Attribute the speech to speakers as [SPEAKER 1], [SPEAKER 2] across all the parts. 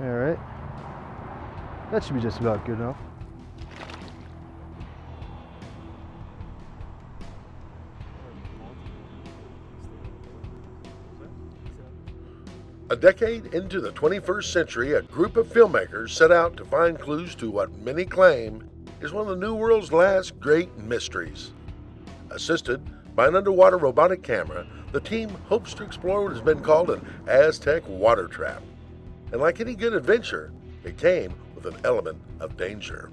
[SPEAKER 1] Alright. That should be just about good enough.
[SPEAKER 2] A decade into the 21st century, a group of filmmakers set out to find clues to what many claim is one of the New World's last great mysteries. Assisted by an underwater robotic camera, the team hopes to explore what has been called an Aztec water trap. And like any good adventure, it came with an element of danger.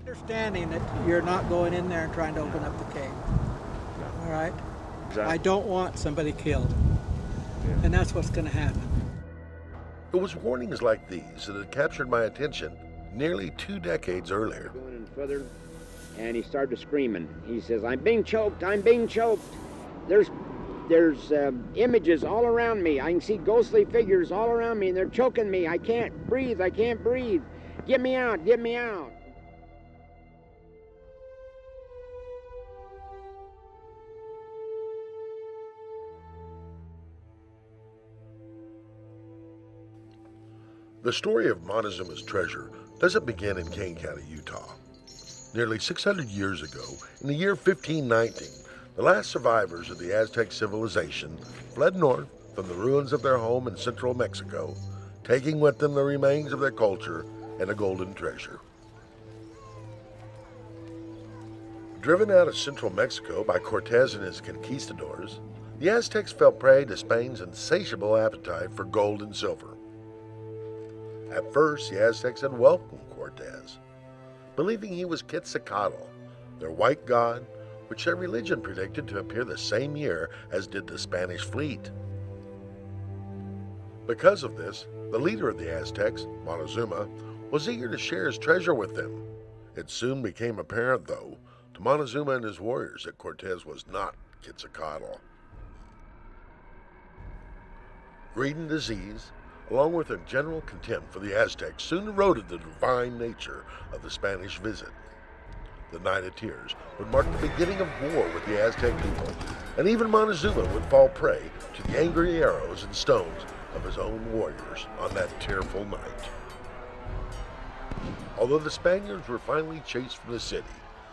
[SPEAKER 3] Understanding that you're not going in there and trying to open up the cave. All right?
[SPEAKER 2] Exactly.
[SPEAKER 3] I don't want somebody killed. And that's what's going to happen.
[SPEAKER 2] It was warnings like these that had captured my attention nearly 2 decades earlier.
[SPEAKER 4] Going in further, and he started screaming. He says, "I'm being choked, I'm being choked. There's images all around me. I can see ghostly figures all around me, and they're choking me. I can't breathe, I can't breathe. Get me out, get me out."
[SPEAKER 2] The story of Montezuma's treasure doesn't begin in Kane County, Utah. Nearly 600 years ago, in the year 1519, the last survivors of the Aztec civilization fled north from the ruins of their home in central Mexico, taking with them the remains of their culture and a golden treasure. Driven out of central Mexico by Cortez and his conquistadors, the Aztecs fell prey to Spain's insatiable appetite for gold and silver. At first, the Aztecs had welcomed Cortez, believing he was Quetzalcoatl, their white god, which their religion predicted to appear the same year as did the Spanish fleet. Because of this, the leader of the Aztecs, Montezuma, was eager to share his treasure with them. It soon became apparent, though, to Montezuma and his warriors that Cortez was not Quetzalcoatl. Greed and disease, along with a general contempt for the Aztecs, soon eroded the divine nature of the Spanish visit. The Night of Tears would mark the beginning of war with the Aztec people, and even Montezuma would fall prey to the angry arrows and stones of his own warriors on that tearful night. Although the Spaniards were finally chased from the city,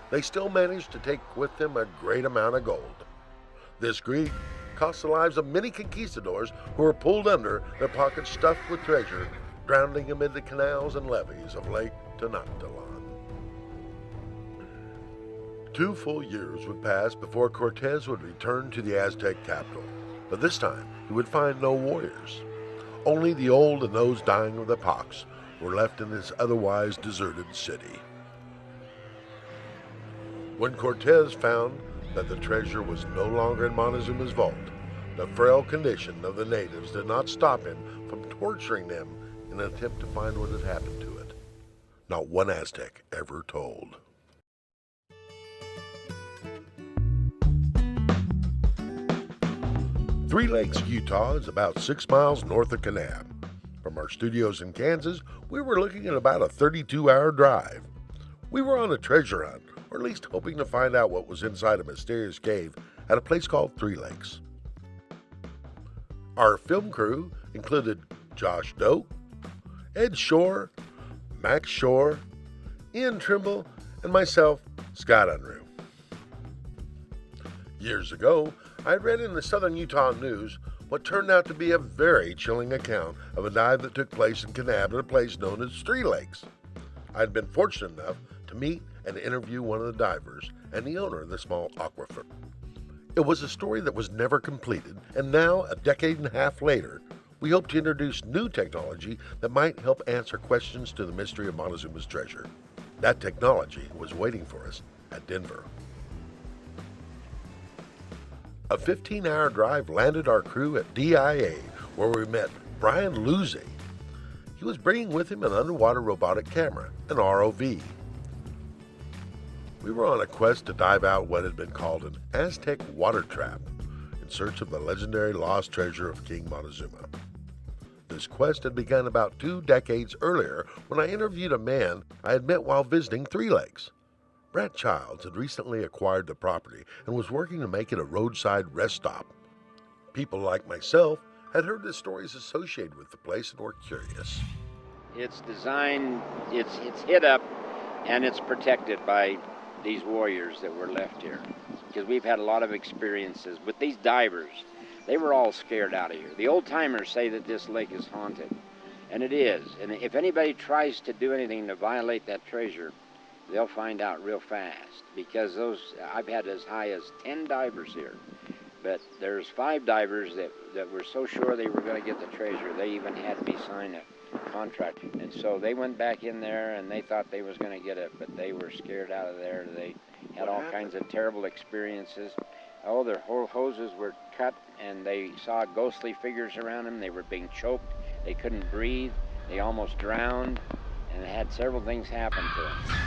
[SPEAKER 2] they still managed to take with them a great amount of gold. This greed cost the lives of many conquistadors who were pulled under, their pockets stuffed with treasure, drowning amid the canals and levees of Lake Tenochtitlan. 2 full years would pass before Cortez would return to the Aztec capital, but this time he would find no warriors. Only the old and those dying of the pox were left in this otherwise deserted city. When Cortez found that the treasure was no longer in Montezuma's vault, the frail condition of the natives did not stop him from torturing them in an attempt to find what had happened to it. Not one Aztec ever told. Three Lakes, Utah is about 6 miles north of Kanab. From our studios in Kansas, we were looking at about a 32-hour drive. We were on a treasure hunt, or at least hoping to find out what was inside a mysterious cave at a place called Three Lakes. Our film crew included Josh Doak, Ed Shore, Max Shore, Ian Trimble, and myself, Scott Unruh. Years ago, I had read in the Southern Utah News what turned out to be a very chilling account of a dive that took place in Kanab at a place known as Three Lakes. I had been fortunate enough to meet and interview one of the divers and the owner of the small aquifer. It was a story that was never completed, and now, a decade and a half later, we hope to introduce new technology that might help answer questions to the mystery of Montezuma's treasure. That technology was waiting for us at Denver. A 15-hour drive landed our crew at DIA, where we met Brian Luze. He was bringing with him an underwater robotic camera, an ROV. We were on a quest to dive out what had been called an Aztec water trap in search of the legendary lost treasure of King Montezuma. This quest had begun about 2 decades earlier when I interviewed a man I had met while visiting Three Lakes. Brad Childs had recently acquired the property and was working to make it a roadside rest stop. People like myself had heard the stories associated with the place and were curious.
[SPEAKER 4] It's designed, it's hid up, and it's protected by these warriors that were left here. Because we've had a lot of experiences with these divers. They were all scared out of here. The old timers say that this lake is haunted, and it is. And if anybody tries to do anything to violate that treasure, they'll find out real fast. Because I've had as high as 10 divers here. But there's 5 divers that were so sure they were going to get the treasure, they even had me sign a contract. And so they went back in there and they thought they was going to get it, but they were scared out of there. They had all kinds of terrible experiences. Oh, their whole hoses were cut and they saw ghostly figures around them. They were being choked. They couldn't breathe. They almost drowned, and they had several things happen to them.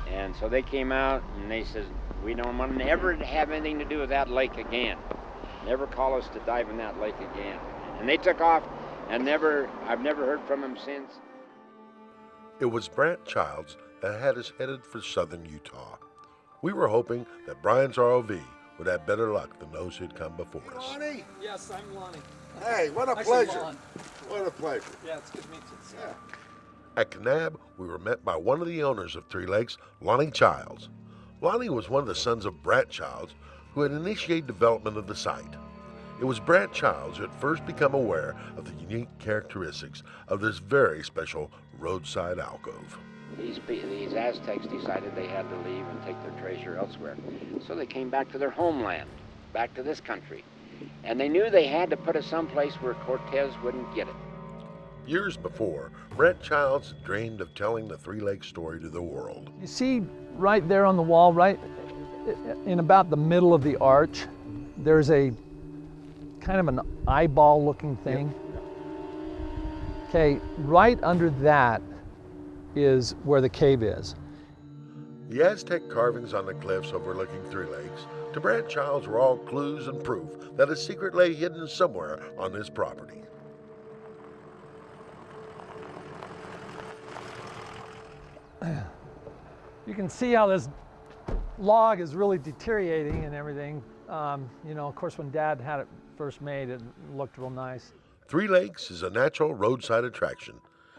[SPEAKER 4] And so they came out and they said, we don't want to ever have anything to do with that lake again. Never call us to dive in that lake again. And they took off, and I've never heard from them since.
[SPEAKER 2] It was Brant Childs that had us headed for southern Utah. We were hoping that Brian's ROV would have better luck than those who'd come before us.
[SPEAKER 5] Lonnie?
[SPEAKER 3] Yes, I'm Lonnie.
[SPEAKER 5] Hey, what a
[SPEAKER 3] Actually,
[SPEAKER 5] pleasure.
[SPEAKER 3] Lon.
[SPEAKER 5] What a pleasure.
[SPEAKER 3] Yeah, it's good to meet you.
[SPEAKER 5] Yeah.
[SPEAKER 2] At Kanab, we were met by one of the owners of Three Lakes, Lonnie Childs. Lonnie was one of the sons of Brant Childs, who had initiated development of the site. It was Brant Childs who had first become aware of the unique characteristics of this very special roadside alcove.
[SPEAKER 4] These Aztecs decided they had to leave and take their treasure elsewhere. So they came back to their homeland, back to this country. And they knew they had to put it someplace where Cortez wouldn't get it.
[SPEAKER 2] Years before, Brant Childs dreamed of telling the Three Lakes story to the world.
[SPEAKER 6] You see right there on the wall, right in about the middle of the arch, there's a kind of an eyeball looking thing. Okay, right under that is where the cave is.
[SPEAKER 2] The Aztec carvings on the cliffs overlooking Three Lakes to Brant Childs were all clues and proof that a secret lay hidden somewhere on this property.
[SPEAKER 6] You can see how this log is really deteriorating and everything. You know, of course, when Dad had it first made, it looked real nice.
[SPEAKER 2] Three Lakes is a natural roadside attraction,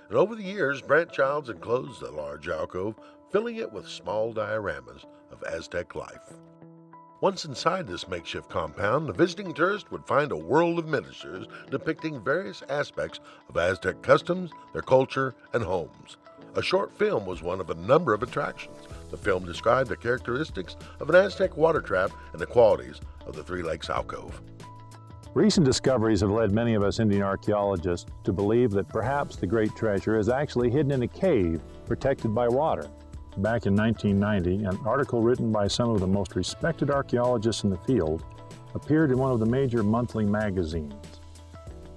[SPEAKER 2] and over the years, Brant Childs enclosed the large alcove, filling it with small dioramas of Aztec life. Once inside this makeshift compound, the visiting tourist would find a world of miniatures depicting various aspects of Aztec customs, their culture, and homes. A short film was one of a number of attractions. The film described the characteristics of an Aztec water trap and the qualities of the Three Lakes alcove.
[SPEAKER 7] Recent discoveries have led many of us Indian archaeologists to believe that perhaps the great treasure is actually hidden in a cave protected by water. Back in 1990, an article written by some of the most respected archaeologists in the field appeared in one of the major monthly magazines.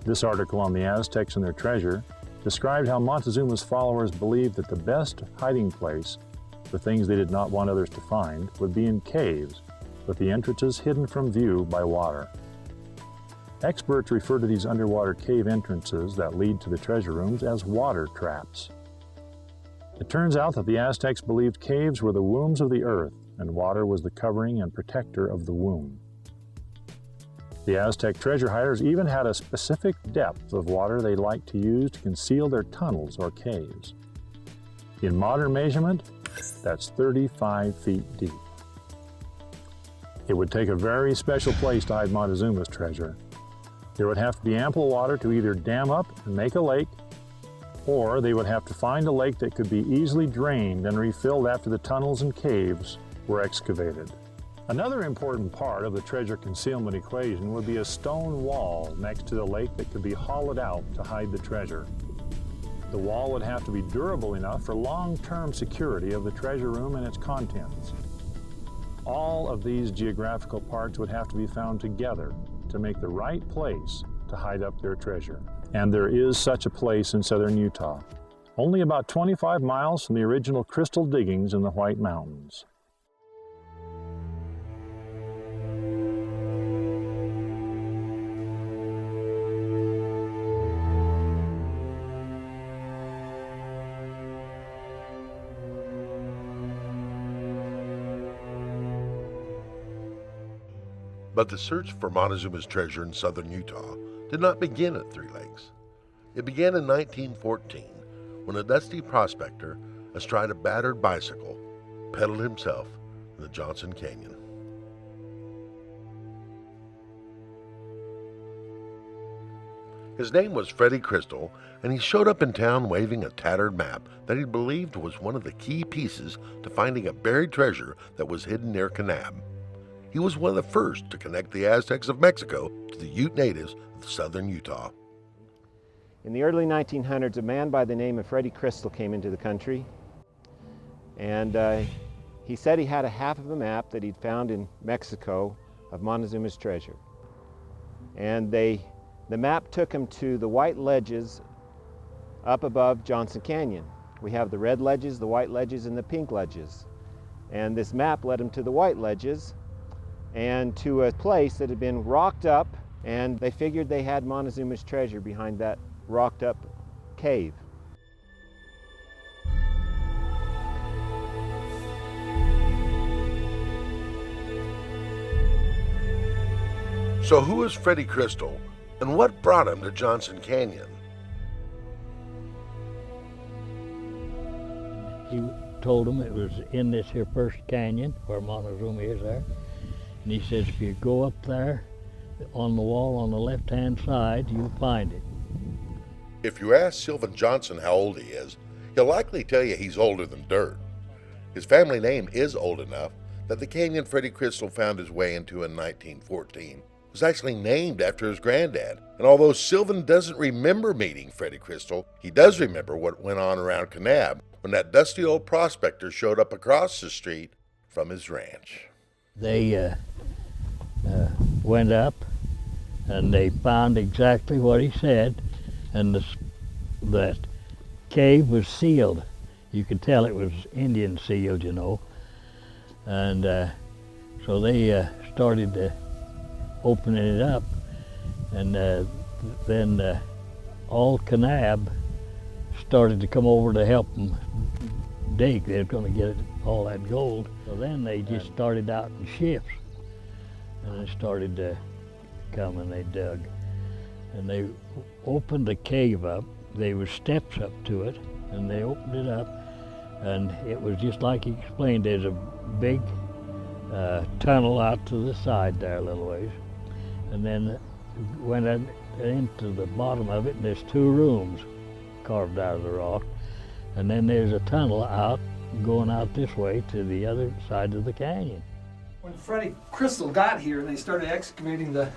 [SPEAKER 7] This article on the Aztecs and their treasure described how Montezuma's followers believed that the best hiding place for things they did not want others to find would be in caves, with the entrances hidden from view by water. Experts refer to these underwater cave entrances that lead to the treasure rooms as water traps. It turns out that the Aztecs believed caves were the wombs of the earth, and water was the covering and protector of the womb. The Aztec treasure hiders even had a specific depth of water they liked to use to conceal their tunnels or caves. In modern measurement, that's 35 feet deep. It would take a very special place to hide Montezuma's treasure. There would have to be ample water to either dam up and make a lake, or they would have to find a lake that could be easily drained and refilled after the tunnels and caves were excavated. Another important part of the treasure concealment equation would be a stone wall next to the lake that could be hollowed out to hide the treasure. The wall would have to be durable enough for long-term security of the treasure room and its contents. All of these geographical parts would have to be found together to make the right place to hide up their treasure. And there is such a place in southern Utah, only about 25 miles from the original crystal diggings in the White Mountains.
[SPEAKER 2] But the search for Montezuma's treasure in southern Utah did not begin at Three Lakes. It began in 1914, when a dusty prospector, astride a battered bicycle, pedaled himself in the Johnson Canyon. His name was Freddie Crystal, and he showed up in town waving a tattered map that he believed was one of the key pieces to finding a buried treasure that was hidden near Kanab. He was one of the first to connect the Aztecs of Mexico to the Ute natives of southern Utah.
[SPEAKER 4] In the early 1900s, a man by the name of Freddie Crystal came into the country, and he said he had a half of a map that he'd found in Mexico of Montezuma's treasure. And the map took him to the white ledges up above Johnson Canyon. We have the red ledges, the white ledges, and the pink ledges. And this map led him to the white ledges and to a place that had been rocked up, and they figured they had Montezuma's treasure behind that rocked up cave.
[SPEAKER 2] So who is Freddie Crystal, and what brought him to Johnson Canyon?
[SPEAKER 5] He told him it was in this here first canyon where Montezuma is there. And he says if you go up there on the wall on the left-hand side, you'll find it.
[SPEAKER 2] If you ask Sylvan Johnson how old he is, he'll likely tell you he's older than dirt. His family name is old enough that the canyon Freddie Crystal found his way into in 1914 was actually named after his granddad. And although Sylvan doesn't remember meeting Freddie Crystal, he does remember what went on around Kanab when that dusty old prospector showed up across the street from his ranch.
[SPEAKER 5] They went up and they found exactly what he said, and that cave was sealed. You could tell it was Indian sealed, you know. And so they started opening it up, and then all Kanab started to come over to help them dig. They were going to get all that gold. So then they just started out in shifts, and they started to come and they dug. And they opened the cave up. There were steps up to it, and they opened it up, and it was just like he explained. There's a big tunnel out to the side there a little ways, and then went into the bottom of it, and there's two rooms carved out of the rock, and then there's a tunnel out going out this way to the other side of the canyon.
[SPEAKER 6] When Freddie Crystal got here and they started excavating the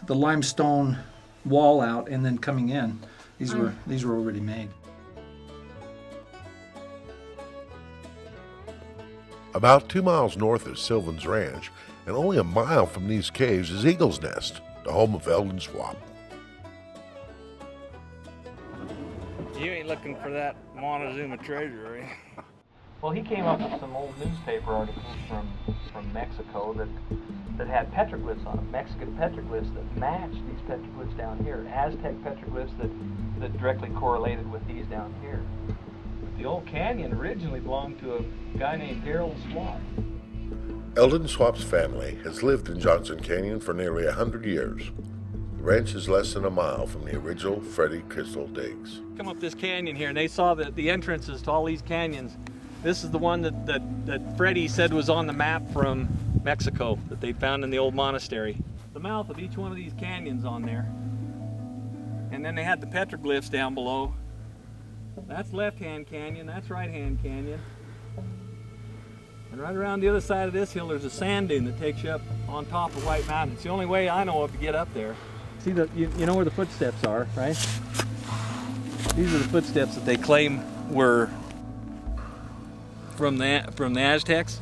[SPEAKER 6] limestone wall out and then coming in, these were already made.
[SPEAKER 2] About 2 miles north of Sylvan's ranch, and only a mile from these caves, is Eagle's Nest, the home of Eldon Swap.
[SPEAKER 8] You ain't looking for that Montezuma treasure, are you?
[SPEAKER 9] Well, he came up with some old newspaper articles from Mexico that had petroglyphs on them, Mexican petroglyphs that matched these petroglyphs down here, Aztec petroglyphs that directly correlated with these down here. The old canyon originally belonged to a guy named Harold Swap.
[SPEAKER 2] Eldon Swap's family has lived in Johnson Canyon for nearly 100 years. The ranch is less than a mile from the original Freddie Crystal digs.
[SPEAKER 8] Come up this canyon here, and they saw the entrances to all these canyons. This is the one that Freddie said was on the map from Mexico that they found in the old monastery. The mouth of each one of these canyons on there. And then they had the petroglyphs down below. That's left-hand canyon, that's right-hand canyon. And right around the other side of this hill, there's a sand dune that takes you up on top of White Mountain. It's the only way I know of to get up there. See, you know where the footsteps are, right? These are the footsteps that they claim were from the Aztecs.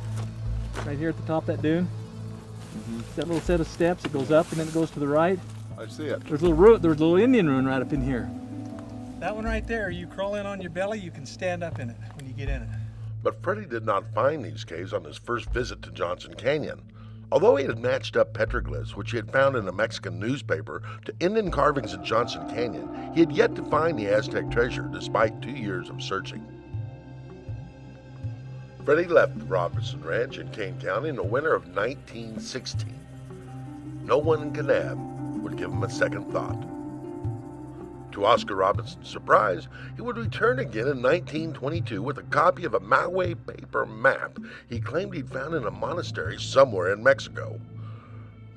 [SPEAKER 8] Right here at the top of that dune. That little set of steps, it goes up and then it goes to the right.
[SPEAKER 2] I see it.
[SPEAKER 8] There's a little Indian ruin right up in here. That one right there, you crawl in on your belly, you can stand up in it when you get in it.
[SPEAKER 2] But Freddie did not find these caves on his first visit to Johnson Canyon. Although he had matched up petroglyphs, which he had found in a Mexican newspaper, to Indian carvings in Johnson Canyon, he had yet to find the Aztec treasure despite 2 years of searching. Freddie left the Robinson Ranch in Kane County in the winter of 1916. No one in Kanab would give him a second thought. To Oscar Robinson's surprise, he would return again in 1922 with a copy of a Maui paper map he claimed he'd found in a monastery somewhere in Mexico.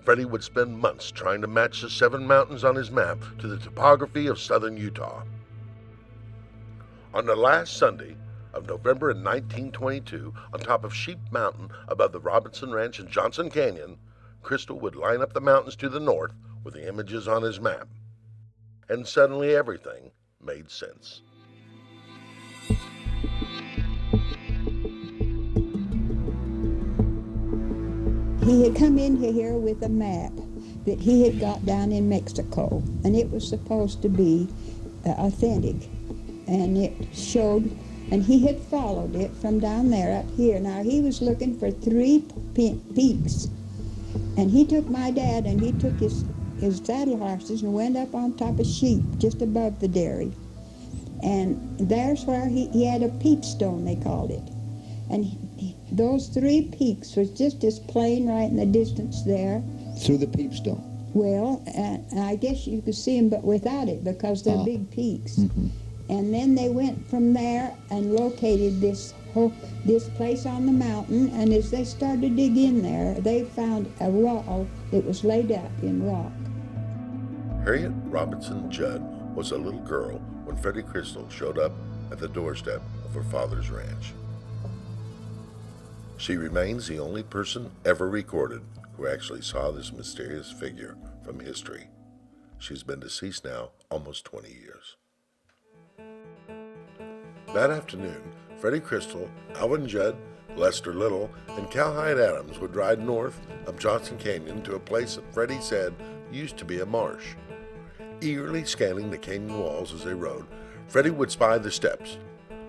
[SPEAKER 2] Freddie would spend months trying to match the 7 mountains on his map to the topography of southern Utah. On the last Sunday of November in 1922, on top of Sheep Mountain above the Robinson Ranch in Johnson Canyon, Crystal would line up the mountains to the north with the images on his map. And suddenly everything made sense.
[SPEAKER 10] He had come into here with a map that he had got down in Mexico, and it was supposed to be authentic, and it showed, and he had followed it from down there up here. Now he was looking for 3 peaks, and he took my dad and he took his saddle horses and went up on top of Sheep just above the dairy, and there's where he had a peepstone, they called it, and those 3 peaks was just as plain right in the distance there.
[SPEAKER 11] Through the peepstone?
[SPEAKER 10] Well, I guess you could see them, but without it, because they're big peaks. Mm-hmm. And then they went from there and located this place on the mountain, and as they started to dig in there, they found a wall that was laid up in rock.
[SPEAKER 2] Harriet Robinson Judd was a little girl when Freddie Crystal showed up at the doorstep of her father's ranch. She remains the only person ever recorded who actually saw this mysterious figure from history. She's been deceased now almost 20 years. That afternoon, Freddie Crystal, Alvin Judd, Lester Little, and Cowhide Adams would ride north up Johnson Canyon to a place that Freddie said used to be a marsh. Eagerly scanning the canyon walls as they rode, Freddie would spy the steps.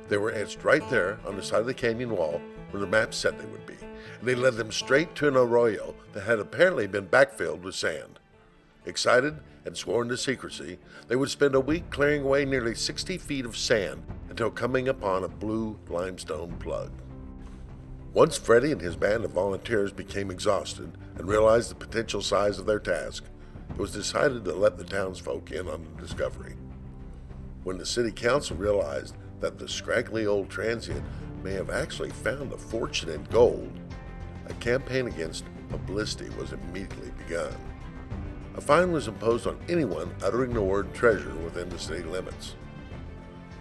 [SPEAKER 2] They were etched right there on the side of the canyon wall where the map said they would be, and they led them straight to an arroyo that had apparently been backfilled with sand. Excited and sworn to secrecy, they would spend a week clearing away nearly 60 feet of sand until coming upon a blue limestone plug. Once Freddie and his band of volunteers became exhausted and realized the potential size of their task, it was decided to let the townsfolk in on the discovery. When the city council realized that the scraggly old transient may have actually found a fortune in gold, a campaign against publicity was immediately begun. A fine was imposed on anyone uttering the word treasure within the city limits.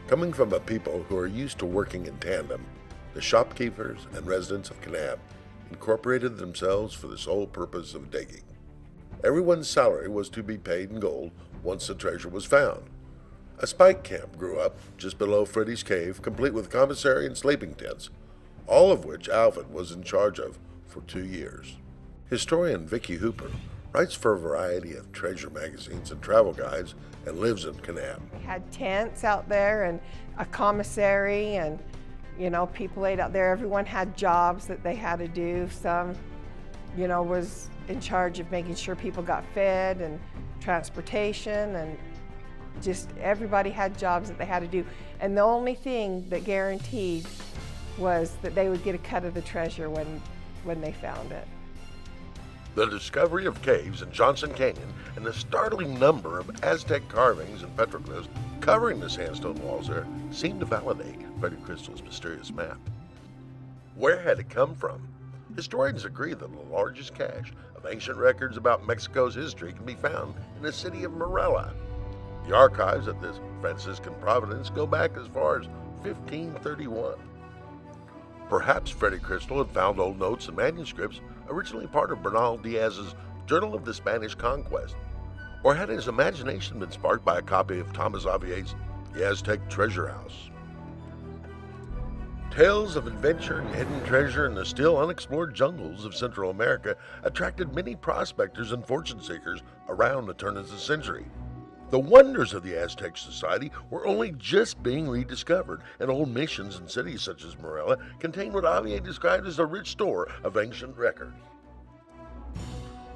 [SPEAKER 2] Coming from a people who are used to working in tandem, the shopkeepers and residents of Kanab incorporated themselves for the sole purpose of digging. Everyone's salary was to be paid in gold once the treasure was found. A spike camp grew up just below Freddie's cave, complete with commissary and sleeping tents, all of which Alvin was in charge of for 2 years. Historian Vicki Hooper writes for a variety of treasure magazines and travel guides and lives in Kanab.
[SPEAKER 12] We had tents out there and a commissary, and people ate out there. Everyone had jobs that they had to do. Some, was in charge of making sure people got fed and transportation, and just everybody had jobs that they had to do. And the only thing that guaranteed was that they would get a cut of the treasure when they found it.
[SPEAKER 2] The discovery of caves in Johnson Canyon and the startling number of Aztec carvings and petroglyphs covering the sandstone walls there seemed to validate Freddie Crystal's mysterious map. Where had it come from? Historians agree that the largest cache of ancient records about Mexico's history can be found in the city of Morelia. The archives at this Franciscan providence go back as far as 1531. Perhaps Freddie Crystal had found old notes and manuscripts originally part of Bernal Diaz's Journal of the Spanish Conquest, or had his imagination been sparked by a copy of Thomas Avier's The Aztec Treasure House. Tales of adventure and hidden treasure in the still unexplored jungles of Central America attracted many prospectors and fortune seekers around the turn of the century. The wonders of the Aztec society were only just being rediscovered, and old missions in cities such as Morelia contained what Avier described as a rich store of ancient records.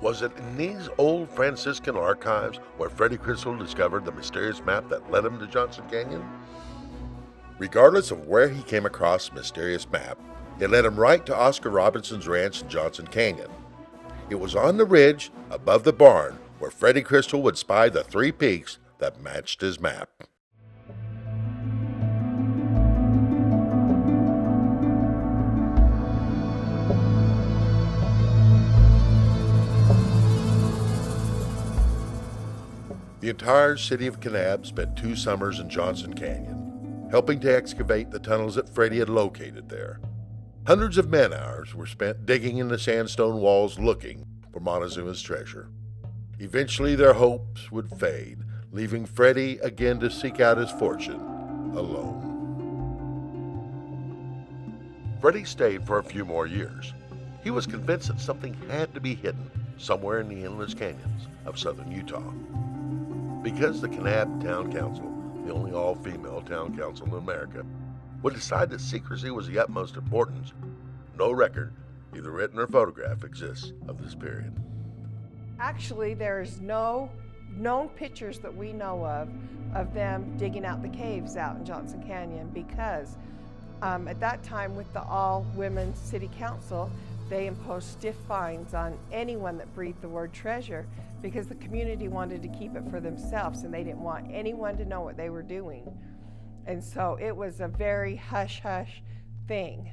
[SPEAKER 2] Was it in these old Franciscan archives where Freddie Crystal discovered the mysterious map that led him to Johnson Canyon? Regardless of where he came across the mysterious map, it led him right to Oscar Robinson's ranch in Johnson Canyon. It was on the ridge above the barn where Freddie Crystal would spy the 3 peaks that matched his map. The entire city of Kanab spent 2 summers in Johnson Canyon, helping to excavate the tunnels that Freddie had located there. Hundreds of man-hours were spent digging in the sandstone walls looking for Montezuma's treasure. Eventually their hopes would fade, leaving Freddie again to seek out his fortune alone. Freddie stayed for a few more years. He was convinced that something had to be hidden somewhere in the endless canyons of southern Utah. Because the Kanab Town Council, the only all-female town council in America, would decide that secrecy was the utmost importance, no record, either written or photograph, exists of this period.
[SPEAKER 12] Actually, there's no known pictures that we know of them digging out the caves out in Johnson Canyon, because at that time with the all-women city council, they imposed stiff fines on anyone that breathed the word treasure, because the community wanted to keep it for themselves and they didn't want anyone to know what they were doing. And so it was a very hush-hush thing.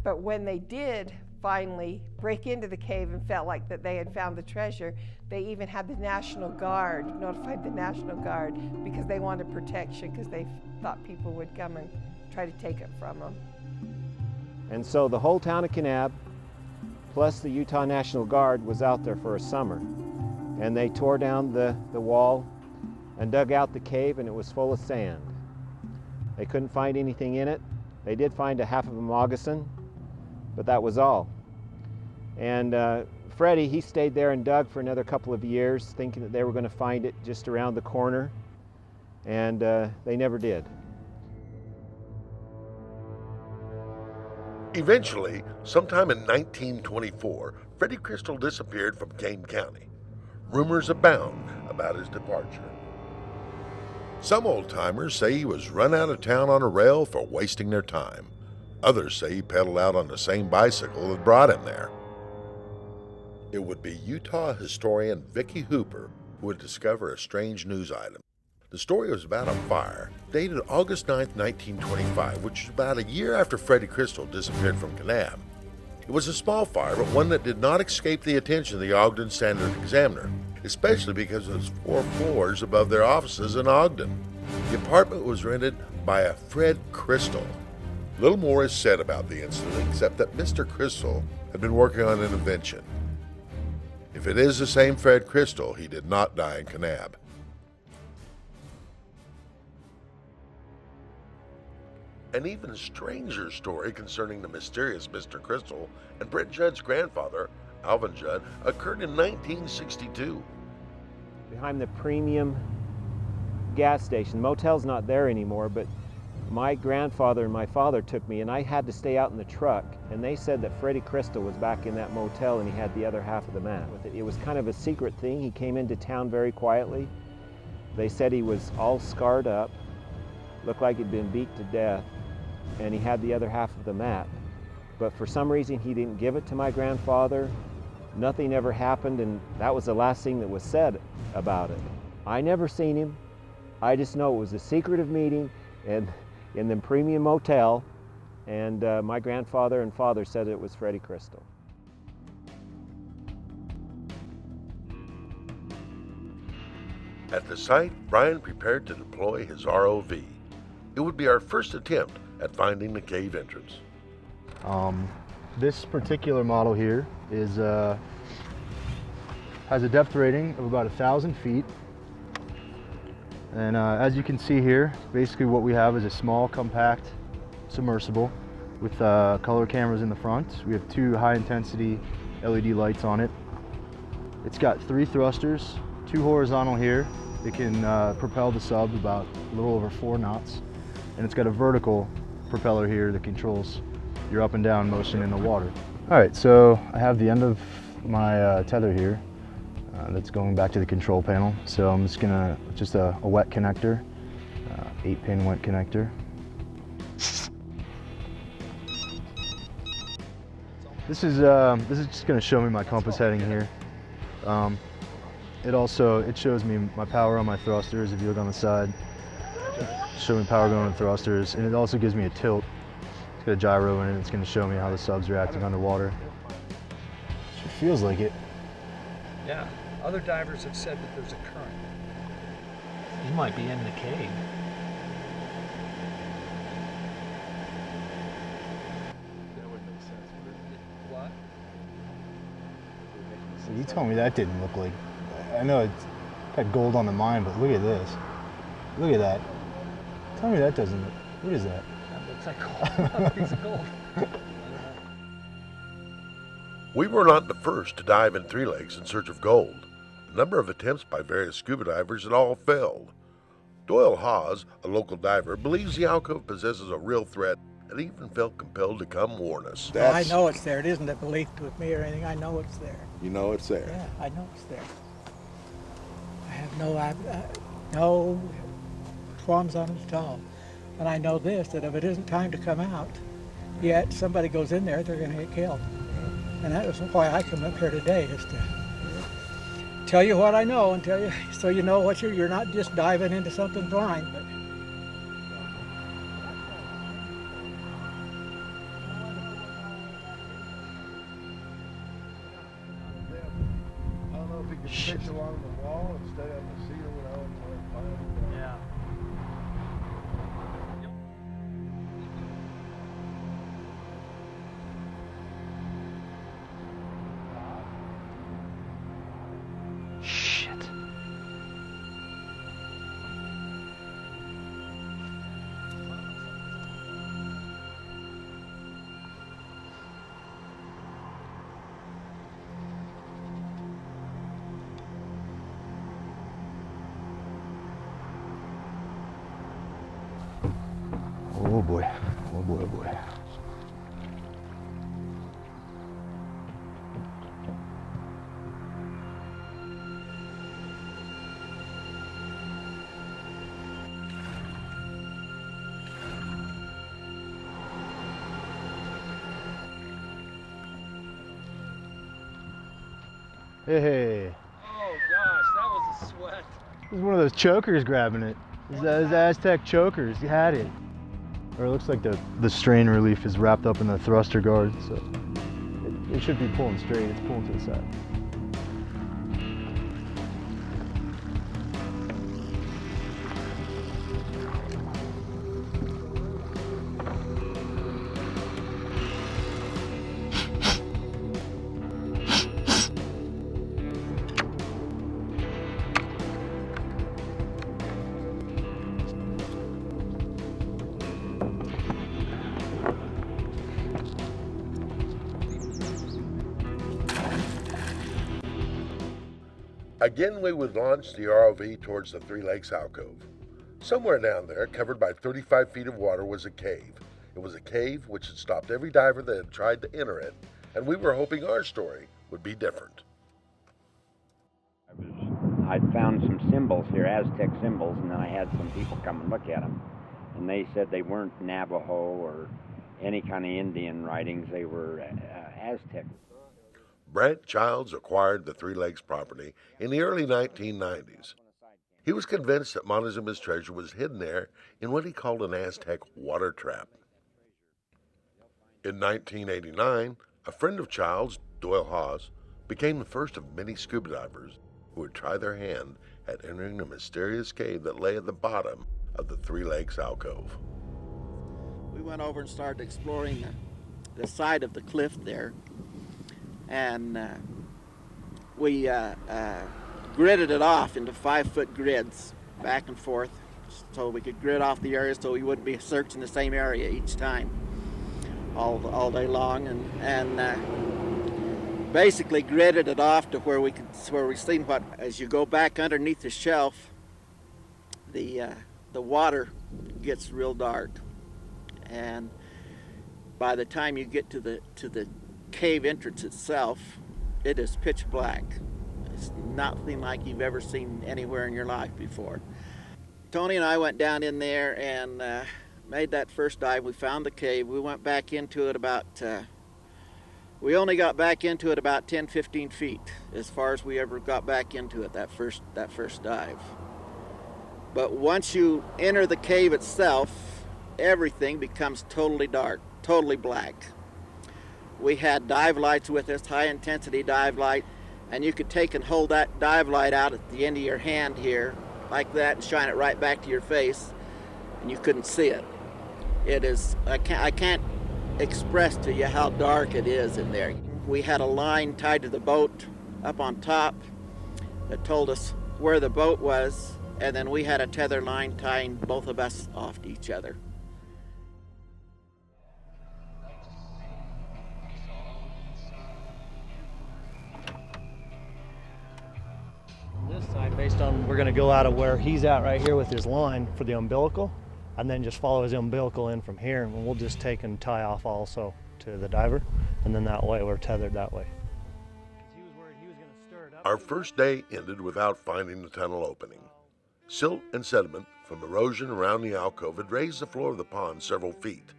[SPEAKER 12] But when they did finally break into the cave and felt like that they had found the treasure, they even had the National Guard, notified the National Guard, because they wanted protection, because they thought people would come and try to take it from them.
[SPEAKER 11] And so the whole town of Kanab, plus the Utah National Guard, was out there for a summer. And they tore down the wall and dug out the cave, and it was full of sand. They couldn't find anything in it. They did find a half of a moccasin, but that was all. And Freddie, he stayed there and dug for another couple of years, thinking that they were going to find it just around the corner, and they never did.
[SPEAKER 2] Eventually, sometime in 1924, Freddie Crystal disappeared from Kane County. Rumors abound about his departure. Some old-timers say he was run out of town on a rail for wasting their time. Others say he pedaled out on the same bicycle that brought him there. It would be Utah historian Vicki Hooper who would discover a strange news item. The story was about a fire dated August 9, 1925, which was about a year after Freddie Crystal disappeared from Kanab. It was a small fire, but one that did not escape the attention of the Ogden Standard-Examiner, especially because it was 4 floors above their offices in Ogden. The apartment was rented by a Fred Crystal. Little more is said about the incident except that Mr. Crystal had been working on an invention. If it is the same Fred Crystal, he did not die in Kanab. An even stranger story concerning the mysterious Mr. Crystal and Brent Judd's grandfather, Alvin Judd, occurred in 1962.
[SPEAKER 11] Behind the premium gas station, the motel's not there anymore, but my grandfather and my father took me, and I had to stay out in the truck, and they said that Freddie Crystal was back in that motel and he had the other half of the map with it. It was kind of a secret thing. He came into town very quietly. They said he was all scarred up, looked like he'd been beat to death, and he had the other half of the map. But for some reason he didn't give it to my grandfather. Nothing ever happened, and that was the last thing that was said about it. I never seen him. I just know it was a secretive meeting and in the premium motel, and my grandfather and father said it was Freddie Crystal.
[SPEAKER 2] At the site, Brian prepared to deploy his ROV. It would be our first attempt at finding the cave entrance.
[SPEAKER 1] This particular model here is has a depth rating of about 1,000 feet. And as you can see here, basically what we have is a small, compact submersible with color cameras in the front. We have 2 high-intensity LED lights on it. It's got 3 thrusters, 2 horizontal here. It can propel the sub about a little over 4 knots. And it's got a vertical propeller here that controls your up and down motion in the water. All right, so I have the end of my tether here that's going back to the control panel. So I'm just gonna, a wet connector, 8-pin wet connector. This is just gonna show me my compass heading here. It shows me my power on my thrusters. If you look on the side, show me power going on the thrusters, and it also gives me a tilt. It's got a gyro in it. It's going to show me how the sub's reacting underwater. It feels like it.
[SPEAKER 6] Yeah, other divers have said that there's a current.
[SPEAKER 9] He might be in the cave.
[SPEAKER 6] That would make sense. What?
[SPEAKER 1] So you told me that didn't look like. I know it's got gold on the mine, but look at this. Look at that. Tell me that doesn't look. What is that?
[SPEAKER 6] That looks like gold. A piece of gold.
[SPEAKER 2] We were not the first to dive in Three Lakes in search of gold. A number of attempts by various scuba divers had all failed. Doyle Hawes, a local diver, believes the alcove possesses a real threat and even felt compelled to come warn us.
[SPEAKER 3] Well, I know it's there. It isn't a belief with me or anything. I know it's there.
[SPEAKER 2] You know it's there.
[SPEAKER 3] Yeah, I know it's there. I have no qualms on it at all. And I know this, that if it isn't time to come out, yet somebody goes in there, they're going to get killed. And that was why I come up here today, is to tell you what I know and tell you, so you know what you're not just diving into something blind. But
[SPEAKER 13] I don't know if he could pitch along the wall and stay on the ceiling without fire.
[SPEAKER 9] Yeah.
[SPEAKER 1] Shit. Oh boy. Oh boy, oh boy. Hey.
[SPEAKER 6] Oh gosh, that was a sweat.
[SPEAKER 1] This is one of those chokers grabbing it. This is Aztec chokers. You had it. Or it looks like the strain relief is wrapped up in the thruster guard, so it should be pulling straight. It's pulling to the side.
[SPEAKER 2] Again, we would launch the ROV towards the Three Lakes alcove. Somewhere down there, covered by 35 feet of water, was a cave. It was a cave which had stopped every diver that had tried to enter it, and we were hoping our story would be different.
[SPEAKER 4] I'd found some symbols here, Aztec symbols, and then I had some people come and look at them. And they said they weren't Navajo or any kind of Indian writings, they were Aztec.
[SPEAKER 2] Brant Childs acquired the Three Lakes property in the early 1990s. He was convinced that Montezuma's treasure was hidden there in what he called an Aztec water trap. In 1989, a friend of Childs, Doyle Hawes, became the first of many scuba divers who would try their hand at entering the mysterious cave that lay at the bottom of the Three Lakes alcove.
[SPEAKER 14] We went over and started exploring the side of the cliff there, and we gridded it off into 5-foot grids back and forth so we could grid off the area so we wouldn't be searching the same area each time all day long, and basically gridded it off to where we seen what, as you go back underneath the shelf, the water gets real dark, and by the time you get to the cave entrance itself, it is pitch black. It's nothing like you've ever seen anywhere in your life before. Tony and I went down in there and made that first dive. We found the cave. We went back into it about We only got back into it about 10, 15 feet as far as we ever got back into it that first dive. But once you enter the cave itself, everything becomes totally dark, totally black. We had dive lights with us, high intensity dive light, and you could take and hold that dive light out at the end of your hand here, like that, and shine it right back to your face, and you couldn't see it. It is, I can't express to you how dark it is in there. We had a line tied to the boat up on top that told us where the boat was, and then we had a tether line tying both of us off to each other.
[SPEAKER 15] This side, based on, we're going to go out of where he's at right here with his line for the umbilical, and then just follow his umbilical in from here, and we'll just take and tie off also to the diver, and then that way we're tethered that way.
[SPEAKER 2] Our first day ended without finding the tunnel opening. Silt and sediment from erosion around the alcove had raised the floor of the pond several feet.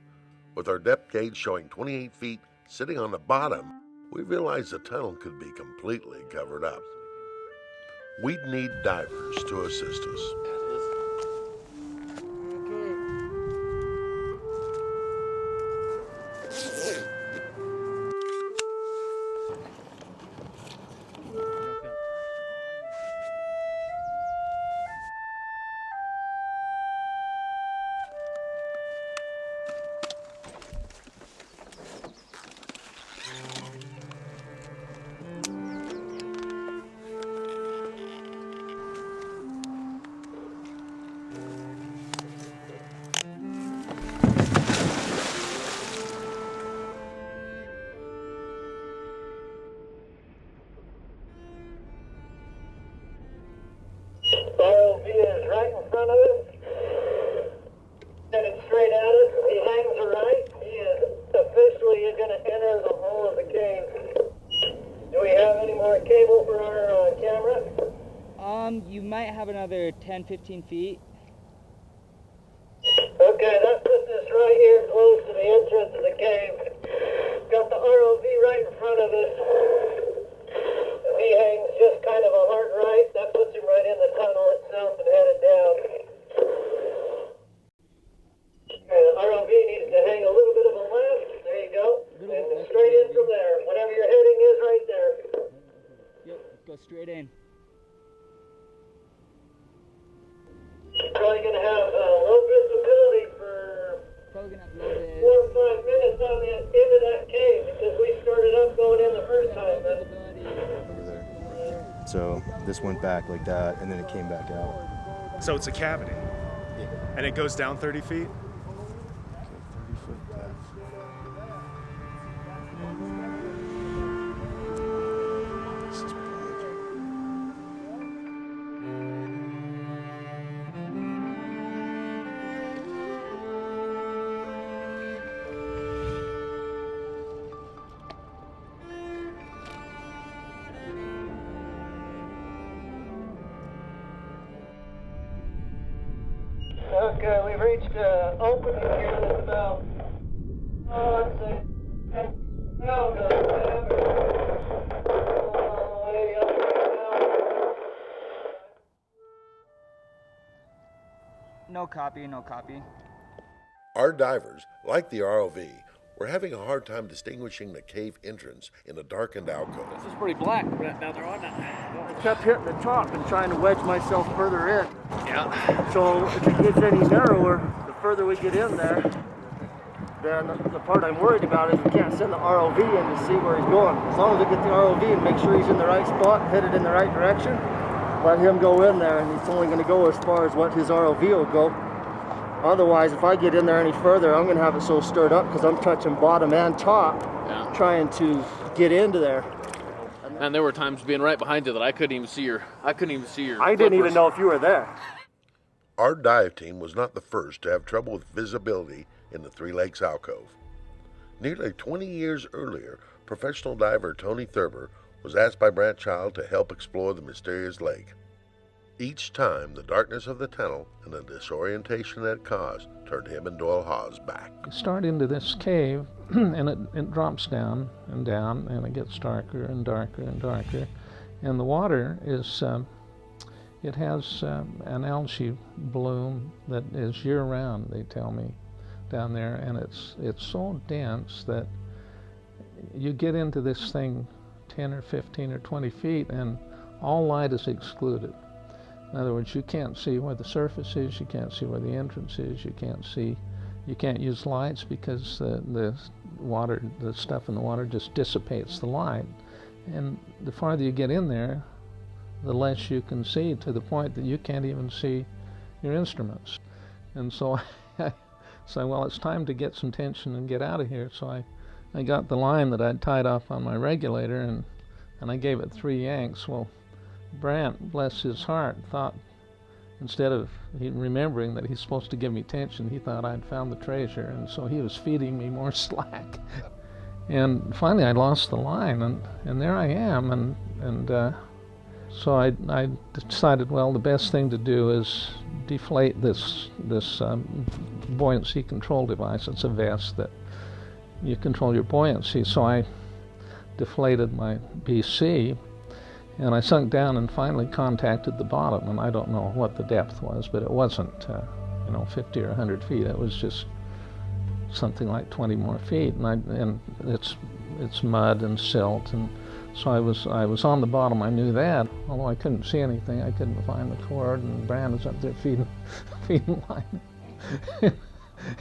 [SPEAKER 2] With our depth gauge showing 28 feet sitting on the bottom, we realized the tunnel could be completely covered up. We'd need divers to assist us.
[SPEAKER 16] ROV is right in front of us, headed straight at us. If he hangs right, he is officially going to enter the hole of the cave. Do we have any more cable for our camera?
[SPEAKER 17] You might have another 10-15 feet.
[SPEAKER 16] Okay, that puts us right here close to the entrance of the cave. Got the ROV right in front of us. If he hangs just kind of a hard right, that puts him right in the tunnel itself and headed down. Okay, the ROV needs to hang a little bit of a left. There you go. And straight in from there. Whatever your heading is right there.
[SPEAKER 17] Yep, go straight in.
[SPEAKER 16] Probably going to have low visibility for 4 or 5 minutes on the end of that cave because we started up going in the first time.
[SPEAKER 1] So this went back like that, and then it came back out.
[SPEAKER 18] So it's a cavity?
[SPEAKER 1] Yeah.
[SPEAKER 18] And it goes down 30 feet?
[SPEAKER 1] 30 foot depth. This is
[SPEAKER 16] Okay, we've reached opening here that's about, let's say, now the way up and down.
[SPEAKER 17] No copy, no copy.
[SPEAKER 2] Our divers, like the ROV, were having a hard time distinguishing the cave entrance in a darkened alcove.
[SPEAKER 9] This is pretty black down there, isn't it?
[SPEAKER 16] I kept hitting the top and trying to wedge myself further in.
[SPEAKER 9] Yeah.
[SPEAKER 16] So if it gets any narrower, the further we get in there, then the part I'm worried about is we can't send the ROV in to see where he's going. As long as I get the ROV and make sure he's in the right spot, headed in the right direction, let him go in there, and he's only going to go as far as what his ROV will go. Otherwise, if I get in there any further, I'm going to have it so stirred up because I'm touching bottom and top, trying to get into there.
[SPEAKER 9] And there were times being right behind you that I couldn't even see your.
[SPEAKER 16] I didn't even know if you were there.
[SPEAKER 2] Our dive team was not the first to have trouble with visibility in the Three Lakes alcove. Nearly 20 years earlier, professional diver Tony Thurber was asked by Brant Child to help explore the mysterious lake. Each time, the darkness of the tunnel and the disorientation that it caused turned him and Doyle Hawes back.
[SPEAKER 18] You start into this cave, and it drops down, and it gets darker and darker and darker. And the water is, it has an algae bloom that is year-round, they tell me, down there. And it's so dense that you get into this thing 10 or 15 or 20 feet, and all light is excluded. In other words, you can't see where the surface is, you can't see where the entrance is, you can't use lights because the stuff in the water just dissipates the light. And the farther you get in there, the less you can see, to the point that you can't even see your instruments. And so I said, well, it's time to get some tension and get out of here. So I got the line that I'd tied off on my regulator, and I gave it 3 yanks. Well, Brant, bless his heart, thought, instead of remembering that he's supposed to give me tension, he thought I'd found the treasure, and so he was feeding me more slack. And finally I lost the line, and there I am, and so I decided, well, the best thing to do is deflate this buoyancy control device. It's a vest that you control your buoyancy. So I deflated my BC, and I sunk down and finally contacted the bottom, and I don't know what the depth was, but it wasn't 50 or 100 feet. It was just something like 20 more feet, and it's mud and silt, and so I was on the bottom. I knew that, although I couldn't see anything. I couldn't find the cord, and Brand was up there feeding line.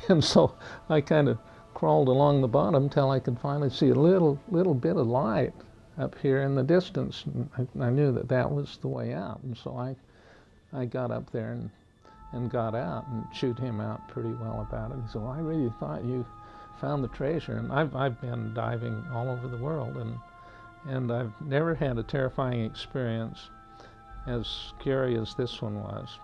[SPEAKER 18] And so I kind of crawled along the bottom till I could finally see a little bit of light up here in the distance. And I knew that was the way out, and so I got up there and got out and chewed him out pretty well about it. He said, well, I really thought you found the treasure. And I've been diving all over the world, and I've never had a terrifying experience as scary as this one was.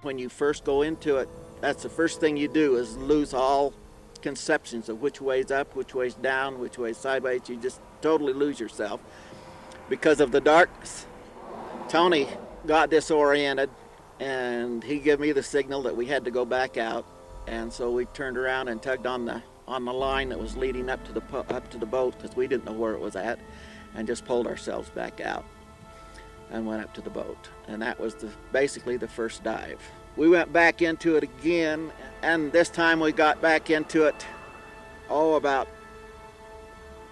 [SPEAKER 14] When you first go into it, that's the first thing you do, is lose all conceptions of which way's up, which way's down, which way's sideways. You just totally lose yourself because of the darkness. Tony got disoriented, and he gave me the signal that we had to go back out, and so we turned around and tugged on the line that was leading up to the boat, because we didn't know where it was at, and just pulled ourselves back out and went up to the boat. And that was basically the first dive. We went back into it again, and this time we got back into it,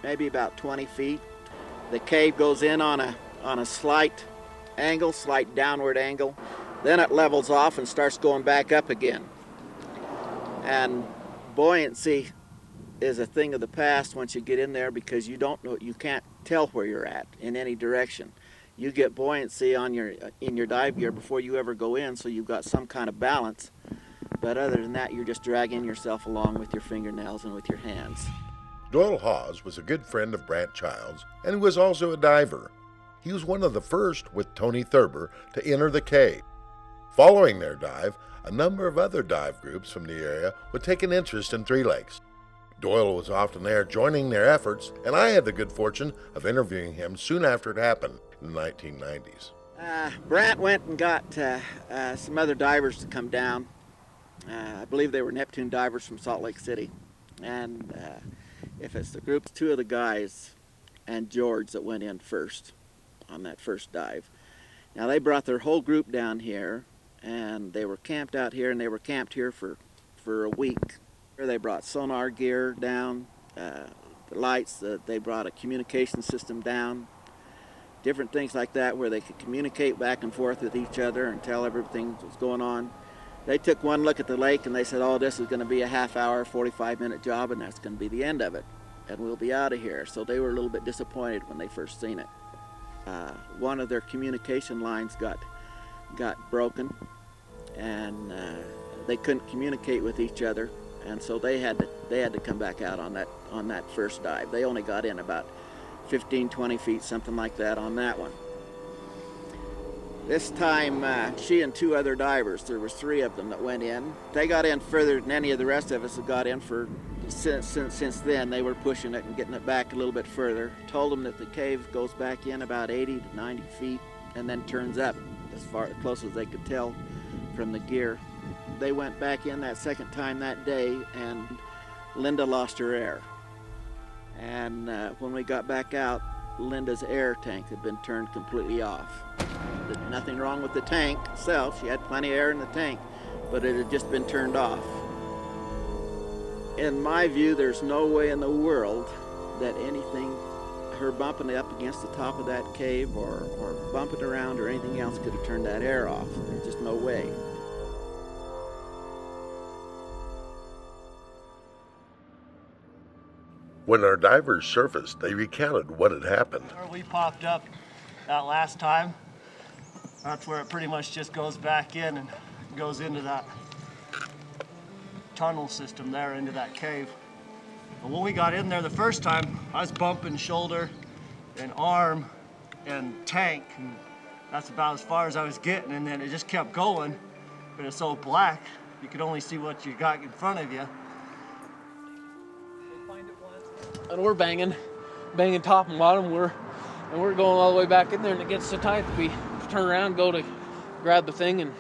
[SPEAKER 14] maybe about 20 feet. The cave goes in on a slight downward angle. Then it levels off and starts going back up again. And buoyancy is a thing of the past once you get in there, because you can't tell where you're at in any direction. You get buoyancy in your dive gear before you ever go in, so you've got some kind of balance. But other than that, you're just dragging yourself along with your fingernails and with your hands.
[SPEAKER 2] Doyle Hawes was a good friend of Brant Childs, and he was also a diver. He was one of the first, with Tony Thurber, to enter the cave. Following their dive, a number of other dive groups from the area would take an interest in Three Lakes. Doyle was often there joining their efforts, and I had the good fortune of interviewing him soon after it happened in the 1990s.
[SPEAKER 14] Brant went and got some other divers to come down. I believe they were Neptune divers from Salt Lake City. And if it's the group, 2 of the guys and George that went in first on that first dive. Now they brought their whole group down here, and they were camped out here, and they were camped here for a week. They brought sonar gear down, the lights, they brought a communication system down, different things like that where they could communicate back and forth with each other and tell everything that was going on. They took one look at the lake and they said, oh, this is going to be a half-hour, 45-minute job, and that's going to be the end of it, and we'll be out of here. So they were a little bit disappointed when they first seen it. One of their communication lines got broken, and they couldn't communicate with each other, and so they had to come back out on that first dive. They only got in about 15, 20 feet, something like that, on that one. This time, she and 2 other divers, there was 3 of them that went in. They got in further than any of the rest of us that got in for since then, they were pushing it and getting it back a little bit further. Told them that the cave goes back in about 80 to 90 feet and then turns up as close as they could tell from the gear. They went back in that second time that day, and Linda lost her air. And when we got back out, Linda's air tank had been turned completely off. There's nothing wrong with the tank itself. She had plenty of air in the tank, but it had just been turned off. In my view, there's no way in the world that anything, her bumping up against the top of that cave or bumping around or anything else could have turned that air off. There's just no way.
[SPEAKER 2] When our divers surfaced, they recounted what had happened.
[SPEAKER 16] Where we popped up that last time, that's where it pretty much just goes back in and goes into that tunnel system there, into that cave. But when we got in there the first time, I was bumping shoulder and arm and tank, and that's about as far as I was getting, and then it just kept going, but it's so black, you could only see what you got in front of you.
[SPEAKER 9] And we're banging top and bottom. We're going all the way back in there, and it gets so tight that we turn around, go to grab the thing and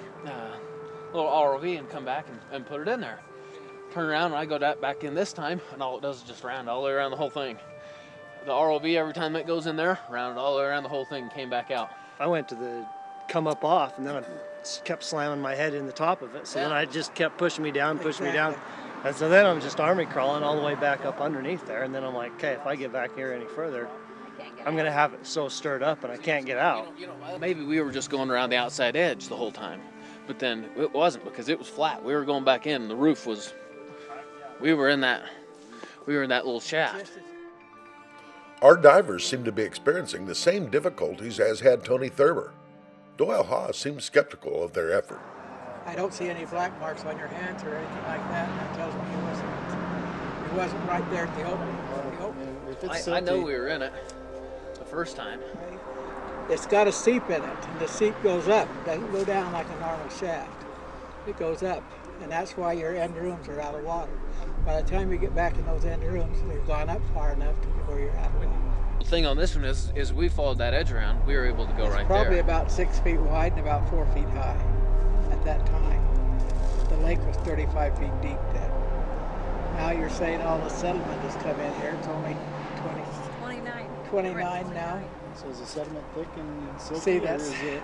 [SPEAKER 9] little ROV and come back and put it in there. Turn around, and I go back in this time, and all it does is just round all the way around the whole thing. The ROV, every time it goes in there, rounded all the way around the whole thing and came back out.
[SPEAKER 16] I went to come up off, and then I kept slamming my head in the top of it. So then I just kept pushing me down. And so then I'm just army crawling all the way back up underneath there. And then I'm like, okay, if I get back here any further, I'm going to have it so stirred up and I can't get out.
[SPEAKER 9] Maybe we were just going around the outside edge the whole time. But then it wasn't, because it was flat. We were going back in, and the roof was, we were in that little shaft.
[SPEAKER 2] Our divers seemed to be experiencing the same difficulties as had Tony Thurber. Doyle Haas seemed skeptical of their effort.
[SPEAKER 3] I don't see any black marks on your hands or anything like that. That tells me he wasn't right there at the opening.
[SPEAKER 9] I know we were in it the first time.
[SPEAKER 3] It's got a seep in it, and the seep goes up. It doesn't go down like a normal shaft. It goes up, and that's why your end rooms are out of water. By the time you get back in those end rooms, they've gone up far enough to where you're out of water.
[SPEAKER 9] The thing on this one is we followed that edge around. We were able to go right there.
[SPEAKER 3] Probably about 6 feet wide and about 4 feet high at that time. The lake was 35 feet deep then. Now you're saying all the settlement has come in here. It's only 29 now.
[SPEAKER 13] So is the settlement thick and silky?
[SPEAKER 3] See,